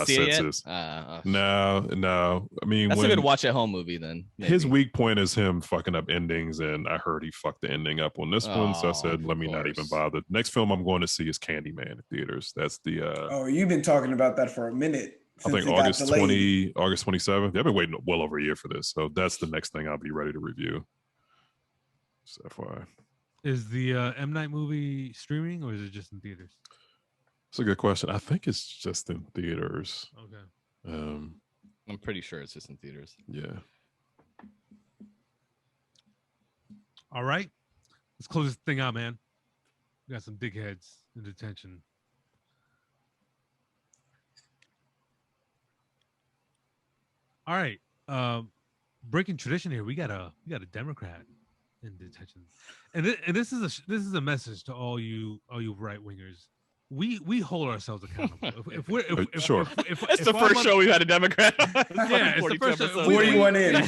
senses. No. I mean, that's a good watch at home movie then. Maybe. His weak point is him fucking up endings, and I heard he fucked the ending up on this one, so I said, let me not even bother. Next film I'm going to see is Candyman in theaters. That's the. You've been talking about that for a minute. I think August 27th. I've been waiting well over a year for this, so that's the next thing I'll be ready to review. So FYI. Is the M. Night movie streaming or is it just in theaters? That's a good question. I think it's just in theaters. Okay. I'm pretty sure it's just in theaters. Yeah. All right. Let's close this thing out, man. We got some dickheads in detention. All right. Breaking tradition here. We got a Democrat in detention, and this is a message to all you right wingers. We hold ourselves accountable. If it's the first show we've had a Democrat. Yeah, it's the first show. 41 in.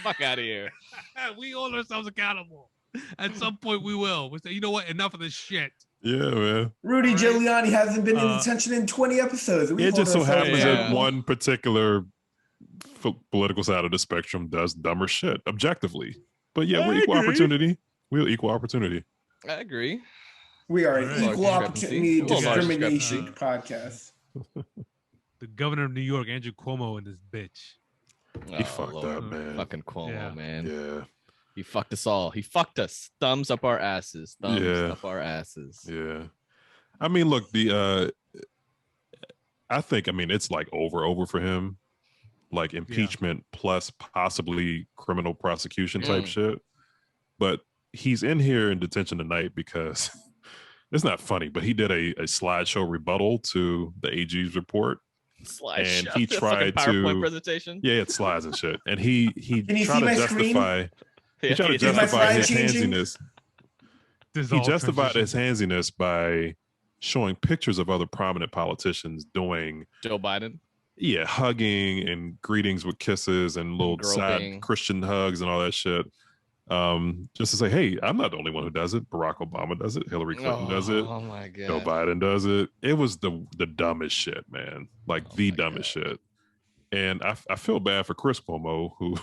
Fuck out of here. We hold ourselves accountable. At some point, we will. We say, you know what? Enough of this shit. Yeah, man. Rudy Giuliani hasn't been in detention in 20 episodes. It just so happens that one particular political side of the spectrum does dumber shit objectively. But yeah, we're equal opportunity. We're equal opportunity. I agree. We are an equal opportunity discrimination podcast. The governor of New York, Andrew Cuomo, and this bitch. He fucked up, man. Fucking Cuomo, man. Yeah. He fucked us all. He fucked us. Thumbs up our asses. Thumbs up our asses. Yeah. I mean, look, I think it's like over for him. Like impeachment plus possibly criminal prosecution type shit. But he's in here in detention tonight because it's not funny, but he did a slideshow rebuttal to the AG's report. And he tried to PowerPoint presentation. Yeah, it slides and shit. And he tried to justify his handsiness. He justified his handsiness by showing pictures of other prominent politicians doing Joe Biden. Yeah, hugging and greetings with kisses and little sad Christian hugs and all that shit. Just to say, hey, I'm not the only one who does it. Barack Obama does it. Hillary Clinton does it. Oh my god. Joe Biden does it. It was the dumbest shit, man. Like the dumbest shit. And I feel bad for Chris Cuomo, who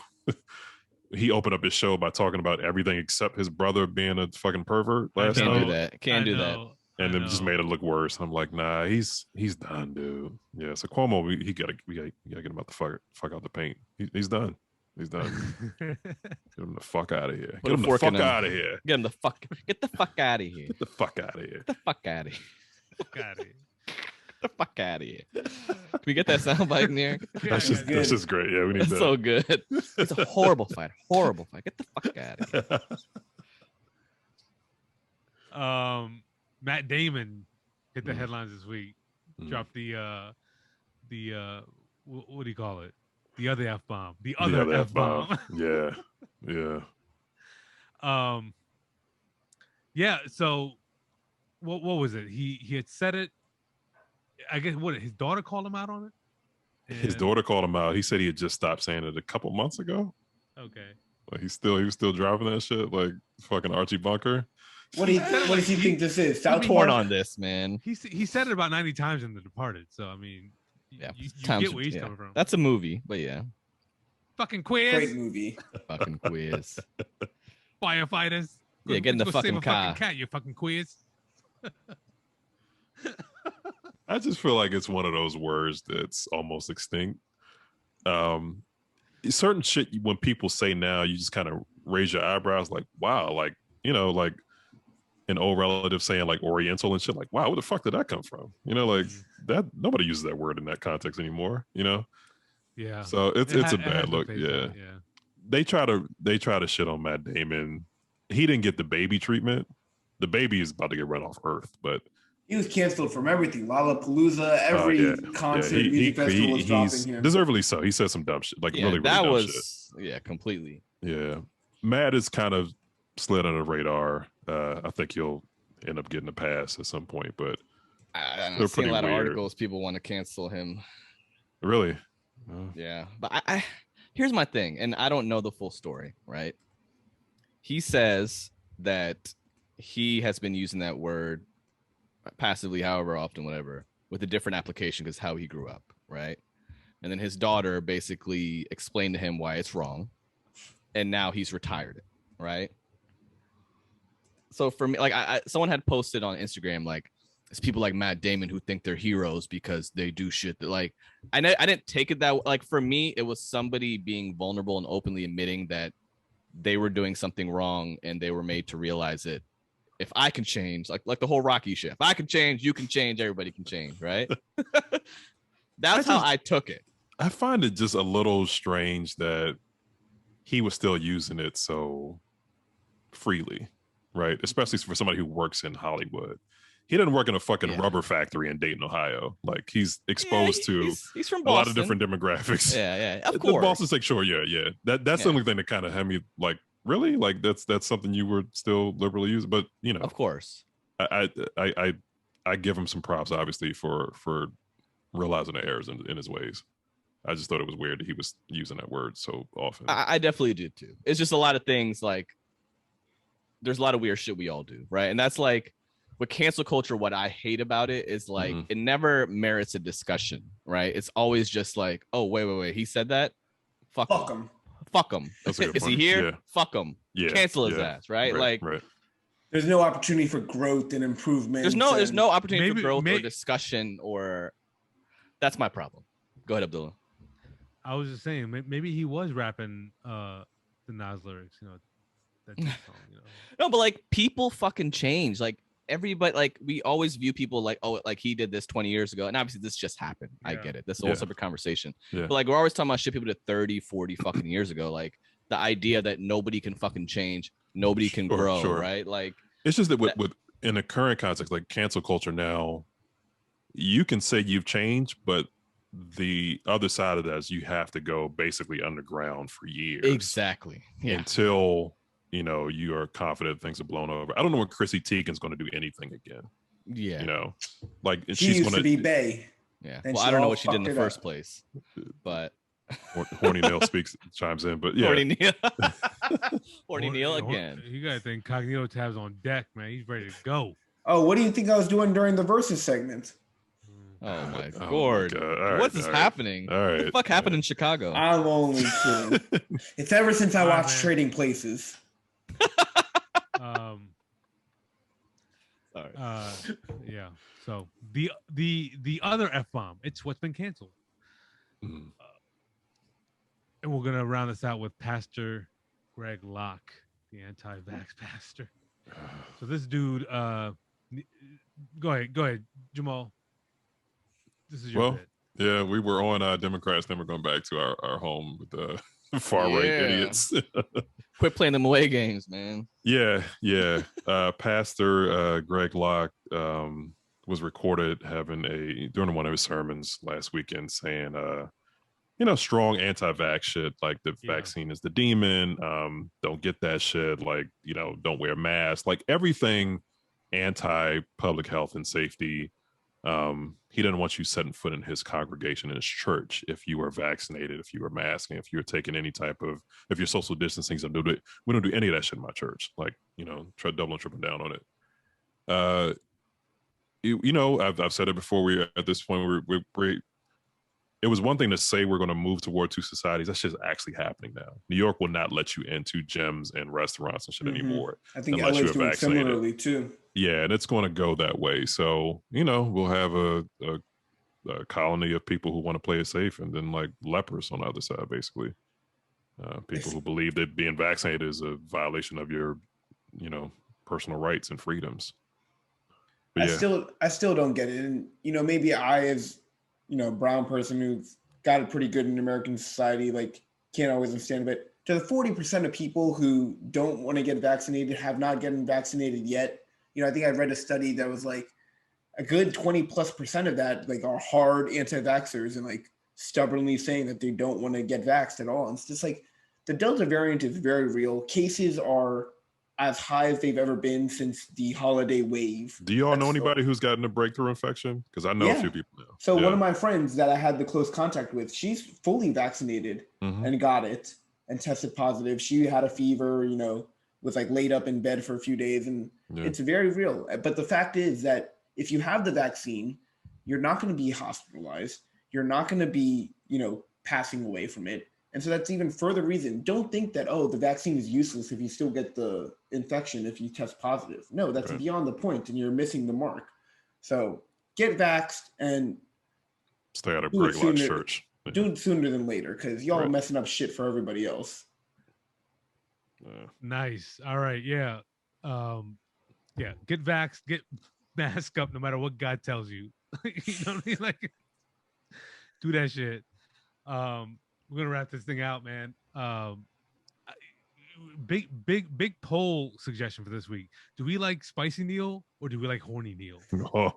he opened up his show by talking about everything except his brother being a fucking pervert last night. Can't do that. Can't do that. And then just made it look worse. I'm like, nah, he's done, dude. Yeah, so Cuomo, we gotta get him out the fuck out the paint. He's done. He's done. Get him the fuck out of here. Get him the fuck out of here. Get the fuck out of here. Get the fuck out of here. Get the fuck out of here. Fuck out of here. Get the fuck out of here. Can we get that soundbite in here? That's just great. Yeah, we need that. So good. It's a horrible fight. Horrible fight. Get the fuck out of here. Matt Damon hit the headlines this week. Dropped the what do you call it? The other F bomb. The other F bomb. Yeah, yeah. Yeah. So, what was it? He had said it. I guess his daughter called him out on it. His daughter called him out. He said he had just stopped saying it a couple months ago. Okay. Like he was still driving that shit like fucking Archie Bunker. What does he think this is? South torn on this, man. He said it about 90 times in The Departed. So I mean, yeah, you get where he's coming from. That's a movie, but yeah. Fucking quiz. Great movie. Fucking quiz. Firefighters. Yeah, get in the fucking car. Fucking cat, you fucking quiz. I just feel like it's one of those words that's almost extinct. Certain shit when people say now, you just kind of raise your eyebrows, like, wow, like, you know, like an old relative saying like Oriental and shit, like, wow, where the fuck did that come from? You know, like that nobody uses that word in that context anymore, you know? Yeah. So it's a bad look. Yeah. Yeah. They try to shit on Matt Damon. He didn't get the baby treatment. The baby is about to get run off Earth, but he was canceled from everything. Lollapalooza, every concert, music festival was dropping him. Deservedly so. He said some dumb shit, like really that dumb was shit. Yeah, completely. Yeah, Matt is kind of slid under the radar. I think he'll end up getting a pass at some point, but I've seen a lot of articles. People want to cancel him. Really? Yeah, but I here's my thing, and I don't know the full story. Right? He says that he has been using that word passively, however often, whatever, with a different application because how he grew up, right? And then his daughter basically explained to him why it's wrong, and now he's retired it, right? So for me, like someone had posted on Instagram, like it's people like Matt Damon who think they're heroes because they do shit that, like, I didn't take it that, like, for me it was somebody being vulnerable and openly admitting that they were doing something wrong and they were made to realize it. If I can change, like the whole Rocky shit, if I can change, you can change, everybody can change, right? That's how I took it. I find it just a little strange that he was still using it so freely, right? Especially for somebody who works in Hollywood. He didn't work in a fucking rubber factory in Dayton, Ohio. Like he's exposed to he's from a lot of different demographics. Yeah, of course. Boston's like, sure, yeah. That's the only thing that kind of had me like, really? Like that's something you were still liberally using, but you know, of course, I give him some props, obviously, for realizing the errors in his ways. I just thought it was weird that he was using that word so often. I definitely did too. It's just a lot of things, like there's a lot of weird shit we all do, right? And that's like with cancel culture. What I hate about it is like it never merits a discussion, right? It's always just like, oh wait, he said that. Fuck him. Fuck him. Is he here? Yeah. Fuck him. Yeah. Cancel his ass, right? Like, there's no opportunity for growth and improvement. There's no opportunity for growth or discussion, or that's my problem. Go ahead, Abdullah. I was just saying, maybe he was rapping the Nas lyrics, you know, that song, you know. No, but like people fucking change. Like everybody, like we always view people like, oh, like he did this 20 years ago. And obviously this just happened. Yeah. I get it. That's a whole separate conversation. Yeah. But like we're always talking about shit people did 30, 40 fucking years ago. Like the idea that nobody can fucking change, nobody can grow, right? Like it's just that with in the current context, like cancel culture now, you can say you've changed, but the other side of that is you have to go basically underground for years. Exactly. Yeah. Until you know you are confident things are blown over. I don't know when Chrissy Teigen's going to do anything again. Yeah. You know, like she's going to be Bay. Yeah. Well, I don't know what she did in the first place, but Horny Neil chimes in, but yeah. Horny Neil again. You got to think Cognito tabs on deck, man. He's ready to go. Oh, what do you think I was doing during the Verzuz segment? Oh my god! What's happening? All right. What the fuck happened in Chicago? I'm only kidding. It's ever since I watched Trading Places. Sorry. Yeah. So the other F-bomb. It's what's been canceled. And we're gonna round this out with Pastor Greg Locke, the anti-vax pastor. So this dude. Go ahead, Jamal. This is your bit. Yeah, we were on Democrats, then we're going back to our home with the far-right idiots. Quit playing them away games, man. Yeah. Pastor Greg Locke was recorded during one of his sermons last weekend saying strong anti-vax shit, like the vaccine is the demon. Don't get that shit. Like, don't wear masks. Like everything anti-public health and safety. He didn't want you setting foot in his congregation, in his church, if you were vaccinated, if you were masking, if you were taking any type of, if you're social distancing. We don't do any of that shit in my church. Like, try doubling, tripling down on it. I've said it before. We're at this point. It was one thing to say we're going to move toward two societies. That's just actually happening now. New York will not let you into gyms and restaurants and shit anymore. I think LA's doing similarly too. Yeah, and it's going to go that way. So, we'll have a colony of people who want to play it safe, and then like lepers on the other side, basically. People who believe that being vaccinated is a violation of your, personal rights and freedoms. But I still don't get it. And, maybe I, as, a brown person who's got it pretty good in American society, like can't always understand. But to the 40% of people who don't want to get vaccinated, have not gotten vaccinated yet, I think I read a study that was like a good 20+% of that like are hard anti-vaxxers and like stubbornly saying that they don't want to get vaxxed at all. And it's just like the Delta variant is very real. Cases are as high as they've ever been since the holiday wave. Do you all know anybody who's gotten a breakthrough infection? Because I know a few people now. So one of my friends that I had the close contact with, she's fully vaccinated and got it and tested positive. She had a fever, was like laid up in bed for a few days, and it's very real. But the fact is that if you have the vaccine, you're not going to be hospitalized. You're not going to be, passing away from it. And so that's even further reason. Don't think that, the vaccine is useless if you still get the infection if you test positive. No, that's beyond the point, and you're missing the mark. So get vaxxed and stay out of Great Church. Do it sooner than later, because y'all are messing up shit for everybody else. Nice. All right. Yeah. Get vaxxed, get masked up no matter what God tells you. You know what I mean? Like, do that shit. We're gonna wrap this thing out, man. Big poll suggestion for this week. Do we like spicy Neil or do we like horny Neil?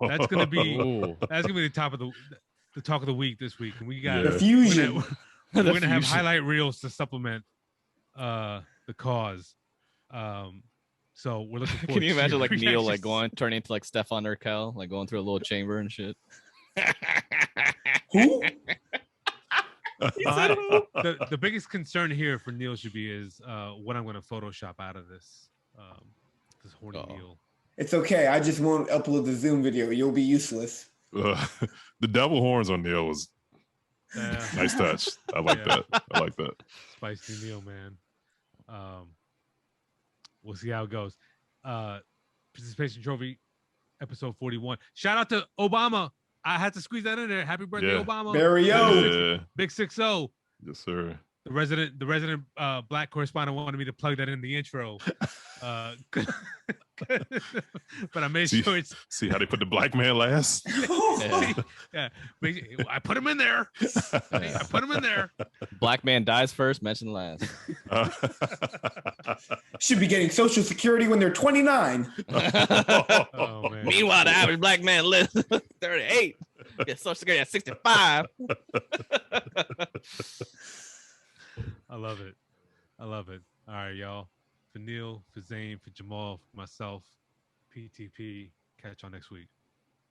That's gonna be the top of the talk of the week this week. And we got the fusion. We're gonna have highlight reels to supplement the cause. So we're looking forward. Can you imagine like Neil like turning into like Stefan Urkel, like going through a little chamber and shit? Who? The biggest concern here for Neil should be is what I'm going to Photoshop out of this horny Neil. It's okay. I just won't upload the Zoom video. You'll be useless. The double horns on Neil was nice touch. I like that. I like that. Spicy Neil, man. We'll see how it goes. Participation trophy, episode 41. Shout out to Obama. I had to squeeze that in there. Happy birthday, Obama. Big 6-0. Yes, sir. The resident black correspondent wanted me to plug that in the intro. But I made sure it's... See how they put the black man last? Yeah. I put him in there. I put him in there. Black man dies first, mentioned last. Should be getting Social Security when they're 29. Oh, man. Meanwhile, the average black man lives 38. Gets Social Security at 65. I love it. All right, y'all. For Neil, for Zane, for Jamal, for myself, PTP. Catch y'all next week.